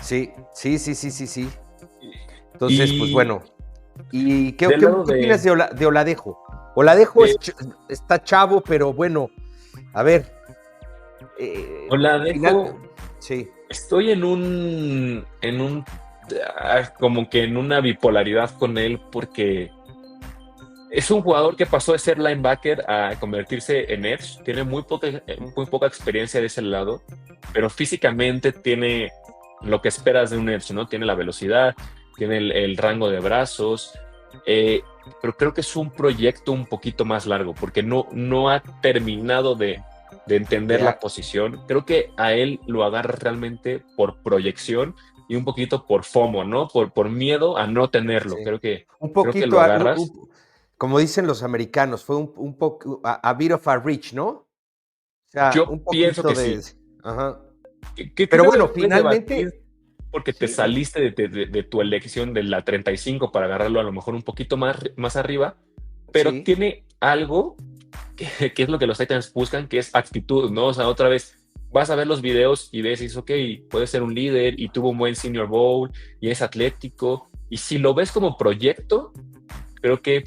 Speaker 1: Sí. Entonces, pues bueno. ¿Y qué opinas de Oladejo? Oladejo está chavo, pero bueno, a ver.
Speaker 2: Oladejo,
Speaker 1: sí.
Speaker 2: Estoy como que en una bipolaridad con él, porque Es un jugador que pasó de ser linebacker a convertirse en edge. Tiene muy poca experiencia de ese lado, pero físicamente tiene lo que esperas de un edge, ¿no? Tiene la velocidad, tiene el rango de brazos, eh, pero creo que es un proyecto un poquito más largo, porque no ha terminado de entender la
Speaker 1: Ya,
Speaker 2: posición. Creo que a él lo agarra realmente por proyección y un poquito por FOMO, ¿no? Por miedo a no tenerlo.
Speaker 1: sí. Un
Speaker 2: Creo que
Speaker 1: poquito,
Speaker 2: lo agarras.
Speaker 1: como dicen los americanos, fue un poco, a bit of a reach, ¿no? O sea,
Speaker 2: Yo
Speaker 1: un
Speaker 2: pienso
Speaker 1: poquito
Speaker 2: que
Speaker 1: de...
Speaker 2: sí.
Speaker 1: Ajá.
Speaker 2: Que
Speaker 1: Pero
Speaker 2: creo que
Speaker 1: bueno,
Speaker 2: lo puedes debatir
Speaker 1: finalmente,
Speaker 2: porque te
Speaker 1: sí,
Speaker 2: saliste de tu elección de la 35 para agarrarlo a lo mejor un poquito más arriba, pero
Speaker 1: sí,
Speaker 2: tiene algo que es lo que los Titans buscan, que es actitud, ¿no? O sea, otra vez vas a ver los videos y ves y dices, ok, puede ser un líder y tuvo un buen Senior Bowl y es atlético. Y si lo ves como proyecto, creo que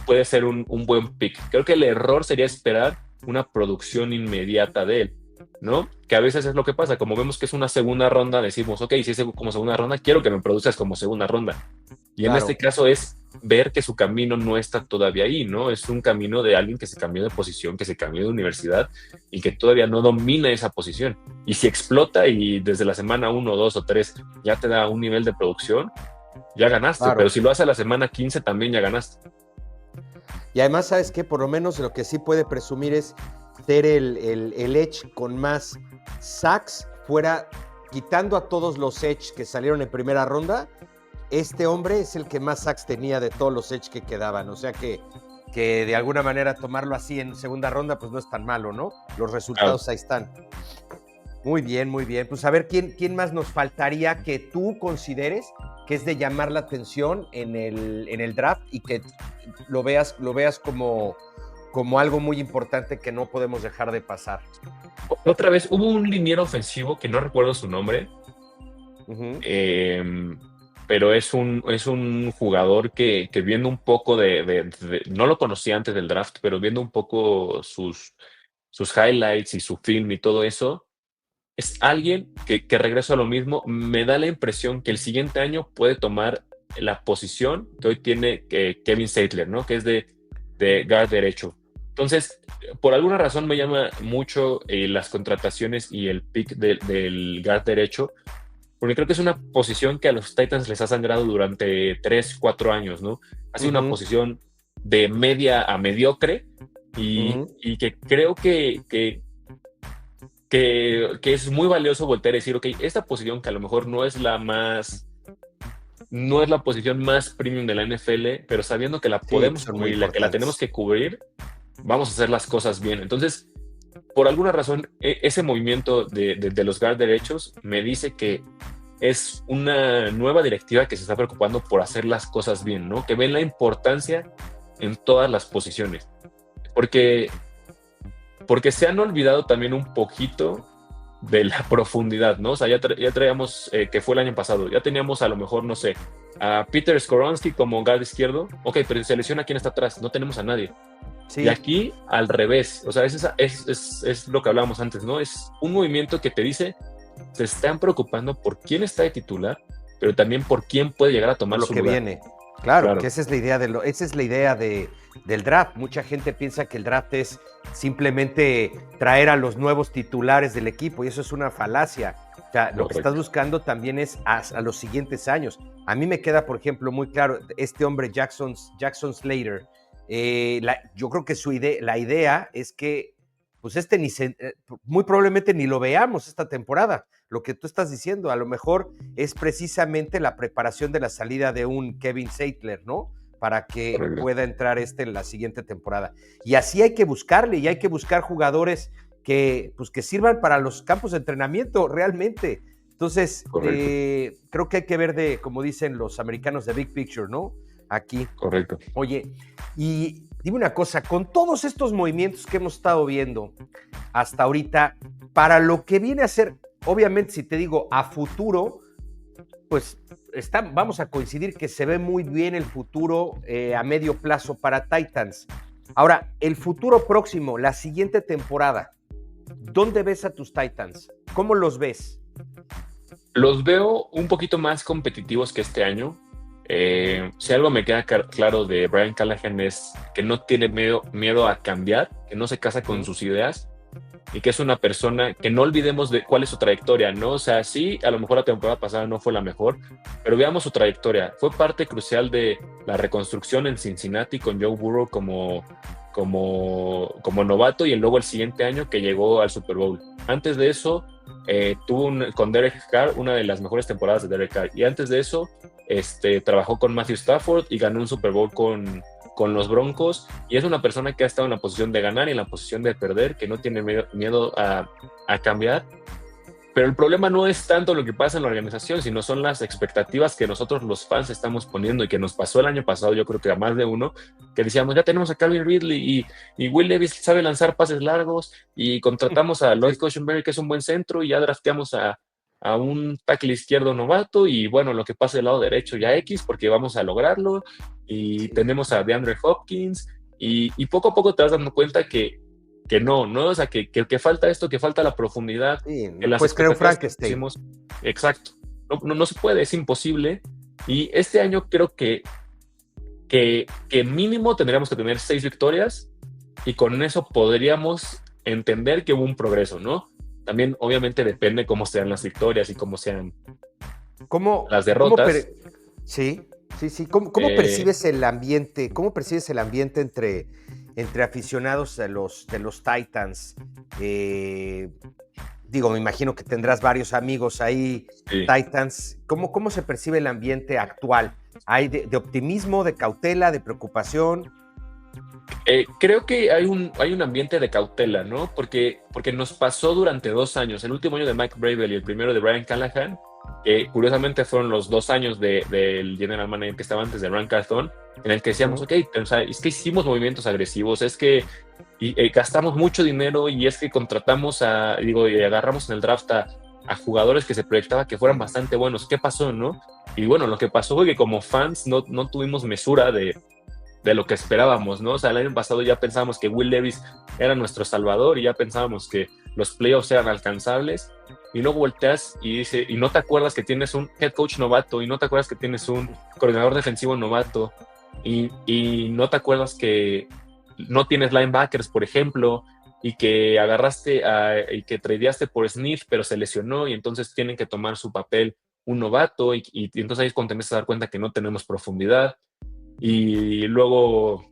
Speaker 2: puede ser un buen pick. Creo que el error sería esperar una producción inmediata de él, ¿no? Que a veces es lo que pasa, como vemos que es una segunda ronda, decimos, ok, si es como segunda ronda, quiero que me produzcas como segunda ronda. Y en este
Speaker 1: claro.
Speaker 2: caso es ver que su camino no está todavía ahí, ¿no? Es un camino de alguien que se cambió de posición, que se cambió de universidad y que todavía no domina esa posición. Y si explota y desde la semana 1, 2 o 3 ya te da un nivel de producción, ya ganaste. Pero
Speaker 1: Claro.
Speaker 2: si lo hace a la semana 15 también ya ganaste.
Speaker 1: Y además, ¿sabes qué? Por lo menos lo que sí puede presumir es ser el Edge con más sacks fuera, quitando a todos los Edge que salieron en primera ronda, este hombre es el que más sacks tenía de todos los Edge que quedaban. O sea que de alguna manera tomarlo así en segunda ronda, pues no es tan malo, ¿no? Los
Speaker 2: Claro.
Speaker 1: resultados ahí están. Muy bien, muy bien. Pues a ver, ¿quién más nos faltaría que tú consideres que es de llamar la atención en el draft y que lo veas como algo muy importante que no podemos dejar de pasar?
Speaker 2: Otra vez, hubo un liniero ofensivo que no recuerdo su nombre,
Speaker 1: Ujú,
Speaker 2: eh, pero es un jugador que viendo un poco no lo conocía antes del draft, pero viendo un poco sus highlights y su film y todo eso, es alguien que regreso a lo mismo, me da la impresión que el siguiente año puede tomar la posición que hoy tiene Kevin Saitler, ¿no? Que es de guard derecho. Entonces, por alguna razón me llama mucho las contrataciones y el pick del guard derecho, porque creo que es una posición que a los Titans les ha sangrado durante 3, 4 años, ¿no? Ha sido una
Speaker 1: ujú,
Speaker 2: posición de media a mediocre
Speaker 1: ujú.
Speaker 2: y que creo que es muy valioso voltear y decir, ok, esta posición que a lo mejor no es la posición más premium de la NFL, pero sabiendo que la
Speaker 1: Sí, pues
Speaker 2: podemos
Speaker 1: son muy
Speaker 2: cubrir, la que la tenemos
Speaker 1: importantes.
Speaker 2: que cubrir, vamos a hacer las cosas bien. Entonces, por alguna razón, ese movimiento de los guard derechos me dice que es una nueva directiva que se está preocupando por hacer las cosas bien, ¿no? Que ven la importancia en todas las posiciones. Porque porque se han olvidado también un poquito de la profundidad, ¿no? O sea, ya traíamos, que fue el año pasado, ya teníamos a lo mejor, no sé, a Peter Skoronski como guard izquierdo, ok, pero se lesiona quién está atrás, no tenemos a nadie. Y
Speaker 1: Sí,
Speaker 2: aquí al revés, o sea, es lo que hablábamos antes, ¿no? Es un movimiento que te dice, se están preocupando por quién está de titular, pero también por quién puede llegar a
Speaker 1: por
Speaker 2: tomar
Speaker 1: lo
Speaker 2: su
Speaker 1: que
Speaker 2: lugar.
Speaker 1: viene. Claro, que
Speaker 2: Claro,
Speaker 1: esa es la idea esa es la idea del draft. Mucha gente piensa que el draft es simplemente traer a los nuevos titulares del equipo y eso es una falacia. O sea, lo que estás
Speaker 2: correcto.
Speaker 1: buscando también es a los siguientes años. A mí me queda, por ejemplo, muy claro este hombre Jackson Slater. Yo creo que la idea es que pues muy probablemente ni lo veamos esta temporada. Lo que tú estás diciendo, a lo mejor es precisamente la preparación de la salida de un Kevin Saitler, ¿no? Para que
Speaker 2: Correcto.
Speaker 1: pueda entrar en la siguiente temporada. Y así hay que buscarle y hay que buscar jugadores pues, que sirvan para los campos de entrenamiento realmente. Entonces,
Speaker 2: Correcto,
Speaker 1: creo que hay que ver como dicen los americanos, de big picture, ¿no? Aquí.
Speaker 2: correcto.
Speaker 1: Oye, y dime una cosa, con todos estos movimientos que hemos estado viendo hasta ahorita, para lo que viene a ser, obviamente si te digo a futuro, pues vamos a coincidir que se ve muy bien el futuro a medio plazo para Titans. Ahora, el futuro próximo, la siguiente temporada, ¿dónde ves a tus Titans? ¿Cómo los ves?
Speaker 2: Los veo un poquito más competitivos que este año. Si algo me queda claro de Brian Callahan es que no tiene miedo a cambiar, que no se casa con sus ideas y que es una persona que no olvidemos de cuál es su trayectoria, ¿no? O sea, sí, a lo mejor la temporada pasada no fue la mejor, pero veamos su trayectoria. Fue parte crucial de la reconstrucción en Cincinnati con Joe Burrow como novato y luego el siguiente año que llegó al Super Bowl. Antes de eso, con Derek Carr una de las mejores temporadas de Derek Carr. Y antes de eso, trabajó con Matthew Stafford y ganó un Super Bowl con los Broncos. Y es una persona que ha estado en la posición de ganar y en la posición de perder, que no tiene miedo a cambiar. Pero el problema no es tanto lo que pasa en la organización, sino son las expectativas que nosotros los fans estamos poniendo y que nos pasó el año pasado, yo creo que a más de uno, que decíamos, ya tenemos a Calvin Ridley y Will Levis sabe lanzar pases largos y contratamos a Lloyd Cushenberry, que es un buen centro, y ya drafteamos a un tackle izquierdo novato y bueno, lo que pasa del lado derecho ya X, porque vamos a lograrlo, y tenemos a DeAndre Hopkins y poco a poco te vas dando cuenta que no, o sea, que falta esto, que falta la profundidad.
Speaker 1: Sí,
Speaker 2: Que las
Speaker 1: pues creo
Speaker 2: expectativas
Speaker 1: Frankenstein.
Speaker 2: exacto, no se puede, es imposible. Y este año creo que mínimo tendríamos que tener 6 victorias y con eso podríamos entender que hubo un progreso, ¿no? También obviamente depende cómo sean las victorias y cómo sean las derrotas.
Speaker 1: Sí. ¿Cómo percibes el ambiente? ¿Cómo percibes el ambiente entre aficionados de los Titans? Digo, me imagino que tendrás varios amigos ahí,
Speaker 2: Sí.
Speaker 1: Titans. ¿Cómo se percibe el ambiente actual? ¿Hay de optimismo, de cautela, de preocupación?
Speaker 2: Creo que hay un ambiente de cautela, ¿no? Porque nos pasó durante 2 años, el último año de Mike Vrabel y el primero de Brian Callahan, que curiosamente fueron los 2 años del general manager que estaba antes de Ron Carthon, en el que decíamos, ok, o sea, es que hicimos movimientos agresivos, es que gastamos mucho dinero y es que contratamos y agarramos en el draft a jugadores que se proyectaba que fueran bastante buenos. ¿Qué pasó, no? Y bueno, lo que pasó fue que como fans no tuvimos mesura de lo que esperábamos, ¿no? O sea, el año pasado ya pensábamos que Will Levis era nuestro salvador y ya pensábamos que los playoffs eran alcanzables y luego volteas y no te acuerdas que tienes un head coach novato y no te acuerdas que tienes un coordinador defensivo novato y no te acuerdas que no tienes linebackers, por ejemplo, y que agarraste y que tradeaste por Smith, pero se lesionó y entonces tienen que tomar su papel un novato y entonces ahí es cuando te empiezas a dar cuenta que no tenemos profundidad. Y luego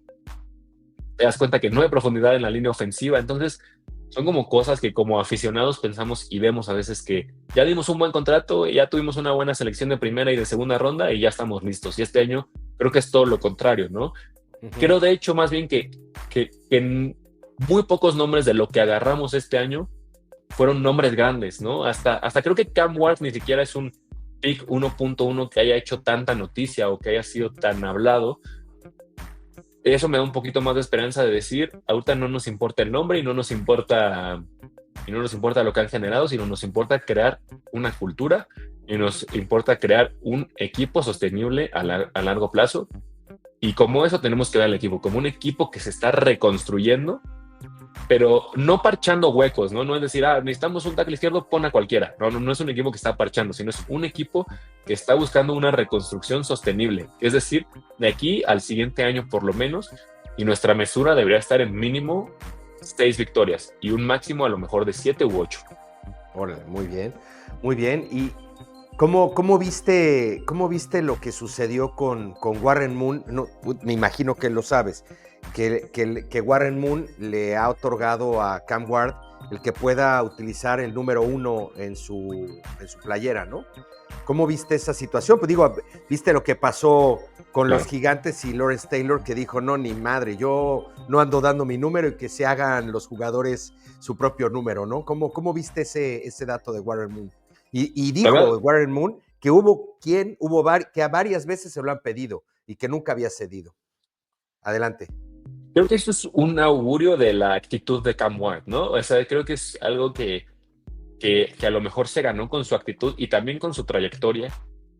Speaker 2: te das cuenta que no hay profundidad en la línea ofensiva. Entonces son como cosas que como aficionados pensamos y vemos a veces que ya dimos un buen contrato, ya tuvimos una buena selección de primera y de segunda ronda y ya estamos listos. Y este año creo que es todo lo contrario, ¿no? Uh-huh. Creo de hecho más bien que muy pocos nombres de lo que agarramos este año fueron nombres grandes, ¿no? Hasta creo que Cam Ward ni siquiera es un pick 1.1 que haya hecho tanta noticia o que haya sido tan hablado. Eso me da un poquito más de esperanza de decir, ahorita no nos importa el nombre y no nos importa lo que han generado, sino nos importa crear una cultura y nos importa crear un equipo sostenible a largo plazo. Y como eso tenemos que ver al equipo, como un equipo que se está reconstruyendo, pero no parchando huecos, ¿no? No es decir, necesitamos un tackle izquierdo, pon a cualquiera. No es un equipo que está parchando, sino es un equipo que está buscando una reconstrucción sostenible. Es decir, de aquí al siguiente año por lo menos, y nuestra mesura debería estar en mínimo 6 victorias y un máximo a lo mejor de 7 u 8.
Speaker 1: Órale, muy bien, muy bien. ¿Y cómo viste lo que sucedió con Warren Moon? No, me imagino que lo sabes. Que Warren Moon le ha otorgado a Cam Ward el que pueda utilizar el número 1 en su playera, ¿no? ¿Cómo viste esa situación? Pues digo, viste lo que pasó con los Gigantes y Lawrence Taylor, que dijo, no, ni madre, yo no ando dando mi número y que se hagan los jugadores su propio número, ¿no? ¿Cómo viste ese dato de Warren Moon? Y dijo Warren Moon que que a varias veces se lo han pedido y que nunca había cedido. Adelante.
Speaker 2: Creo que esto es un augurio de la actitud de Cam Ward, ¿no? O sea, creo que es algo que a lo mejor se ganó con su actitud y también con su trayectoria.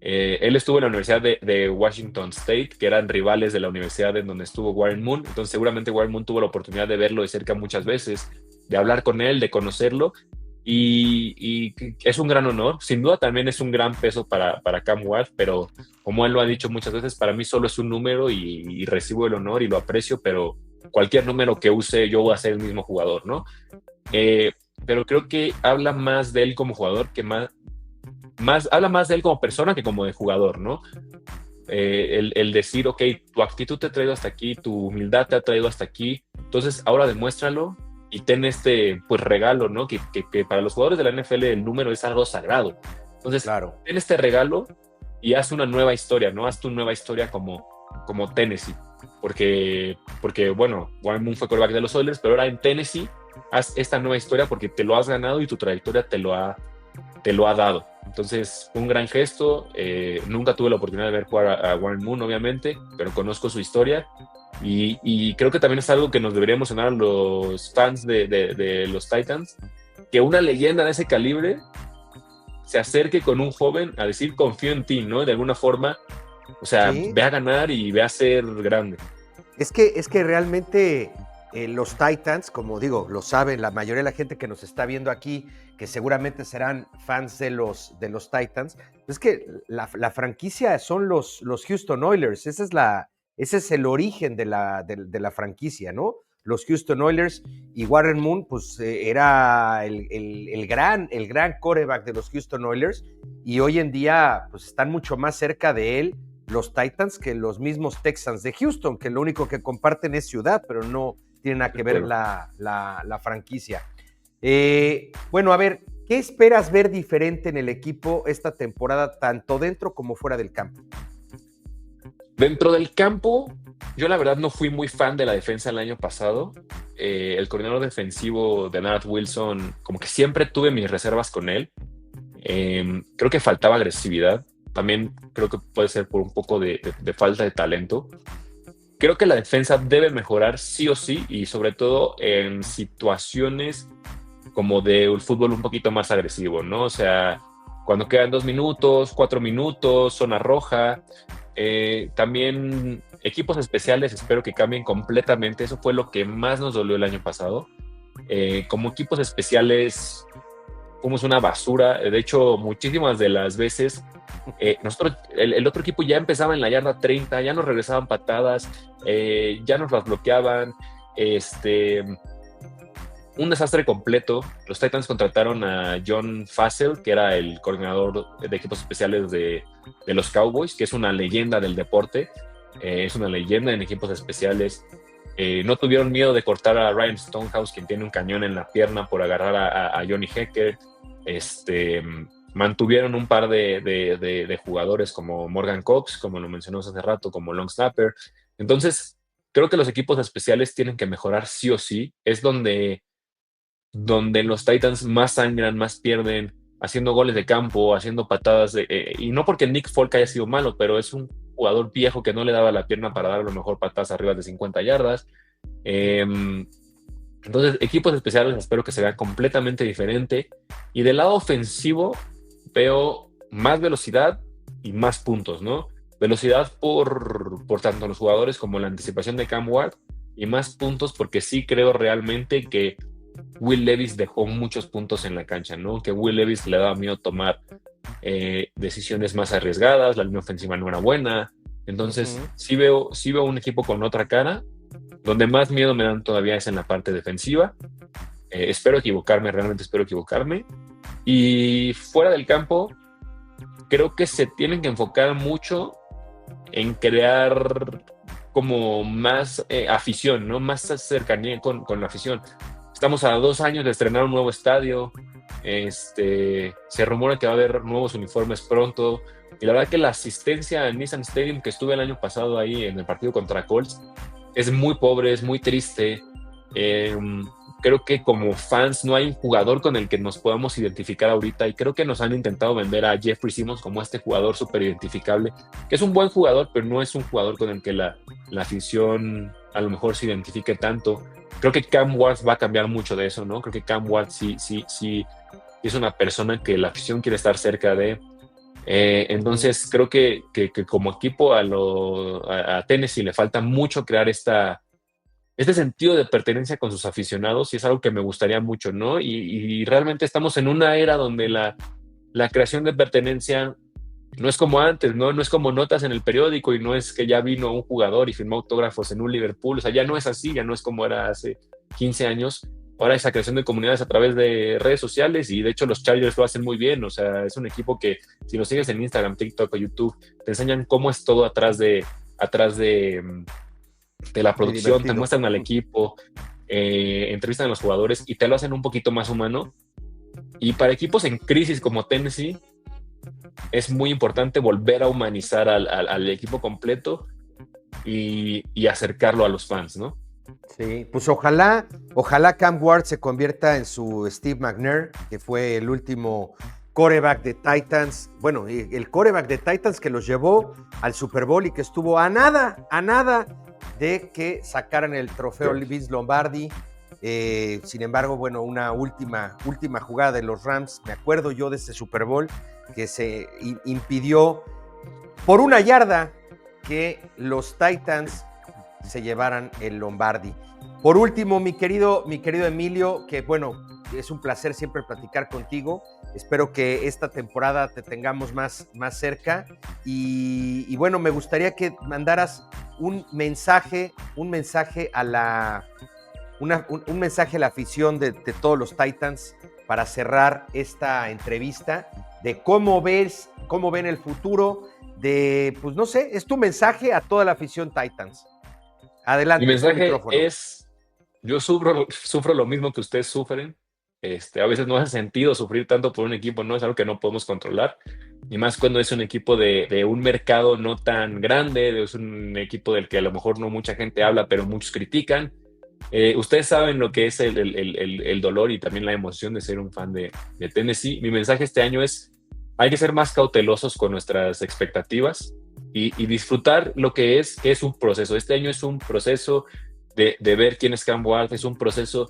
Speaker 2: Él estuvo en la Universidad de Washington State, que eran rivales de la universidad en donde estuvo Warren Moon, entonces seguramente Warren Moon tuvo la oportunidad de verlo de cerca muchas veces, de hablar con él, de conocerlo, y es un gran honor. Sin duda también es un gran peso para Cam Ward, pero como él lo ha dicho muchas veces, para mí solo es un número y recibo el honor y lo aprecio, pero cualquier número que use yo voy a ser el mismo jugador, ¿no? Eh, pero creo que habla más de él como jugador que habla más de él como persona que como de jugador, ¿no? El decir, ok, tu actitud te ha traído hasta aquí, tu humildad te ha traído hasta aquí, entonces ahora demuéstralo y ten este pues regalo, ¿no? Que para los jugadores de la NFL el número es algo sagrado. Entonces,
Speaker 1: Claro.
Speaker 2: ten este regalo y haz una nueva historia, ¿no? Haz tu nueva historia como Tennessee. Porque bueno, Warren Moon fue quarterback de los Oilers, pero ahora en Tennessee haz esta nueva historia porque te lo has ganado y tu trayectoria te lo ha dado. Entonces, un gran gesto. Nunca tuve la oportunidad de ver jugar a Warren Moon, obviamente, pero conozco su historia. Y creo que también es algo que nos debería emocionar a los fans de los Titans, que una leyenda de ese calibre se acerque con un joven a decir confío en ti, ¿no? De alguna forma, o sea,
Speaker 1: Sí.
Speaker 2: ve a ganar y ve a ser grande.
Speaker 1: Es que realmente los Titans, como digo, lo saben la mayoría de la gente que nos está viendo aquí, que seguramente serán fans de los Titans, es que la franquicia son los Houston Oilers, ese es el origen de la franquicia, ¿no? Los Houston Oilers y Warren Moon, pues era el gran quarterback de los Houston Oilers y hoy en día pues están mucho más cerca de él los Titans que los mismos Texans de Houston, que lo único que comparten es ciudad, pero no tiene nada que ver la franquicia. Bueno, a ver, ¿qué esperas ver diferente en el equipo esta temporada, tanto dentro como fuera del campo?
Speaker 2: Dentro del campo, yo la verdad no fui muy fan de la defensa el año pasado. El coordinador defensivo de Nat Wilson, como que siempre tuve mis reservas con él. Creo que faltaba agresividad. También creo que puede ser por un poco de falta de talento. Creo que la defensa debe mejorar sí o sí, y sobre todo en situaciones como de un fútbol un poquito más agresivo, ¿no? O sea, cuando quedan 2 minutos, 4 minutos, zona roja. También equipos especiales espero que cambien completamente. Eso fue lo que más nos dolió el año pasado. Como equipos especiales fuimos una basura. De hecho, muchísimas de las veces nosotros, el otro equipo ya empezaba en la yarda 30, ya nos regresaban patadas, ya nos las bloqueaban. Un desastre completo. Los Titans contrataron a John Fassel, que era el coordinador de equipos especiales de los Cowboys, que es una leyenda del deporte, es una leyenda en equipos especiales. No tuvieron miedo de cortar a Ryan Stonehouse, quien tiene un cañón en la pierna, por agarrar a Johnny Hecker. Mantuvieron un par de jugadores como Morgan Cox, como lo mencionamos hace rato, como long snapper. Entonces, creo que los equipos especiales tienen que mejorar sí o sí. Es donde los Titans más sangran, más pierden, haciendo goles de campo, haciendo patadas. Y no porque Nick Folk haya sido malo, pero es un jugador viejo que no le daba la pierna para dar a lo mejor patadas arriba de 50 yardas. Entonces, equipos especiales espero que se vean completamente diferente. Y del lado ofensivo veo más velocidad y más puntos, ¿no? Velocidad por tanto los jugadores como la anticipación de Cam Ward, y más puntos porque sí creo realmente que Will Levis dejó muchos puntos en la cancha, ¿no? Que Will Levis le daba miedo tomar decisiones más arriesgadas, la línea ofensiva no era buena. Entonces, sí veo un equipo con otra cara. Donde más miedo me dan todavía es en la parte defensiva. Espero equivocarme, realmente espero equivocarme. Y fuera del campo, creo que se tienen que enfocar mucho en crear como más afición, ¿no? Más cercanía con la afición. Estamos a 2 años de estrenar un nuevo estadio. Se rumora que va a haber nuevos uniformes pronto. Y la verdad que la asistencia en Nissan Stadium, que estuve el año pasado ahí en el partido contra Colts, es muy pobre, es muy triste. Creo que como fans no hay un jugador con el que nos podamos identificar ahorita, y creo que nos han intentado vender a Jeffrey Simmons como este jugador súper identificable, que es un buen jugador, pero no es un jugador con el que la afición a lo mejor se identifique tanto. Creo que Cam Ward va a cambiar mucho de eso, ¿no? Creo que Cam Ward sí es una persona que la afición quiere estar cerca de. Entonces creo que como equipo a Tennessee le falta mucho crear esta este sentido de pertenencia con sus aficionados, y es algo que me gustaría mucho, ¿no? Y realmente estamos en una era donde la creación de pertenencia no es como antes, ¿no? No es como notas en el periódico y no es que ya vino un jugador y firmó autógrafos en un Liverpool. O sea, ya no es así, ya no es como era hace 15 años. Ahora esa creación de comunidades a través de redes sociales, y de hecho los Chargers lo hacen muy bien. O sea, es un equipo que si lo sigues en Instagram, TikTok o YouTube, te enseñan cómo es todo atrás de la
Speaker 3: Muy
Speaker 2: producción, te
Speaker 3: divertido.
Speaker 2: muestran al equipo, entrevistan a los jugadores y te lo hacen un poquito más humano. Y para equipos en crisis como Tennessee, es muy importante volver a humanizar al equipo completo y acercarlo a los fans, ¿no?
Speaker 3: Sí, pues ojalá Cam Ward se convierta en su Steve McNair, que fue el último quarterback de Titans, bueno, el quarterback de Titans que los llevó al Super Bowl y que estuvo a nada de que sacaran el trofeo Vince Lombardi. Sin embargo, bueno, una última jugada de los Rams, me acuerdo yo de ese Super Bowl, que se impidió por 1 yarda que los Titans se llevaran el Lombardi. Por último, mi querido Emilio, que bueno, es un placer siempre platicar contigo. Espero que esta temporada te tengamos más cerca. Y bueno, me gustaría que mandaras un mensaje a la afición de todos los Titans para cerrar esta entrevista, de cómo ven el futuro, pues no sé, es tu mensaje a toda la afición Titans. Adelante,
Speaker 2: Mi
Speaker 3: es tu
Speaker 2: mensaje
Speaker 3: micrófono.
Speaker 2: es, yo sufro lo mismo que ustedes sufren. A veces no hace sentido sufrir tanto por un equipo, ¿no? Es algo que no podemos controlar. Y más cuando es un equipo de un mercado no tan grande, es un equipo del que a lo mejor no mucha gente habla, pero muchos critican. Ustedes saben lo que es el dolor y también la emoción de ser un fan de Tennessee. Mi mensaje este año es, hay que ser más cautelosos con nuestras expectativas y disfrutar lo que es un proceso. Este año es un proceso de ver quién es Cam Ward, es un proceso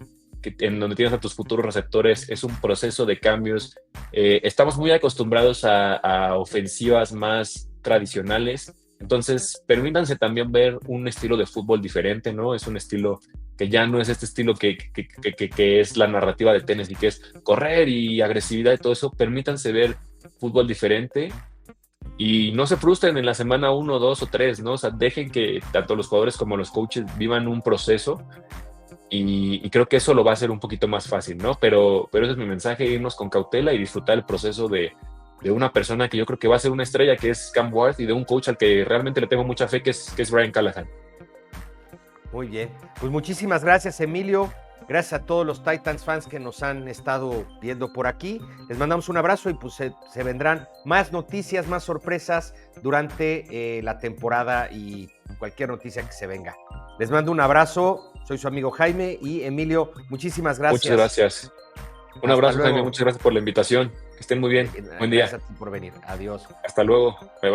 Speaker 2: en donde tienes a tus futuros receptores, es un proceso de cambios. Estamos muy acostumbrados a ofensivas más tradicionales, entonces permítanse también ver un estilo de fútbol diferente, ¿no? Es un estilo que ya no es este estilo que es la narrativa de Tennessee, que es correr y agresividad y todo eso. Permítanse ver fútbol diferente y no se frustren en la semana 1, 2 o 3, ¿no? O sea, dejen que tanto los jugadores como los coaches vivan un proceso y creo que eso lo va a hacer un poquito más fácil, ¿no? Pero ese es mi mensaje, irnos con cautela y disfrutar el proceso de una persona que yo creo que va a ser una estrella, que es Cam Ward, y de un coach al que realmente le tengo mucha fe, que es Brian Callahan.
Speaker 3: Muy bien, pues muchísimas gracias, Emilio. Gracias a todos los Titans fans que nos han estado viendo por aquí. Les mandamos un abrazo y pues se vendrán más noticias, más sorpresas durante la temporada y cualquier noticia que se venga. Les mando un abrazo. Soy su amigo Jaime y Emilio, muchísimas gracias.
Speaker 2: Muchas gracias. Un abrazo, Jaime. Muchas gracias por la invitación. Que estén muy bien. Buen día.
Speaker 3: Gracias a ti por venir. Adiós.
Speaker 2: Hasta luego. Bye bye.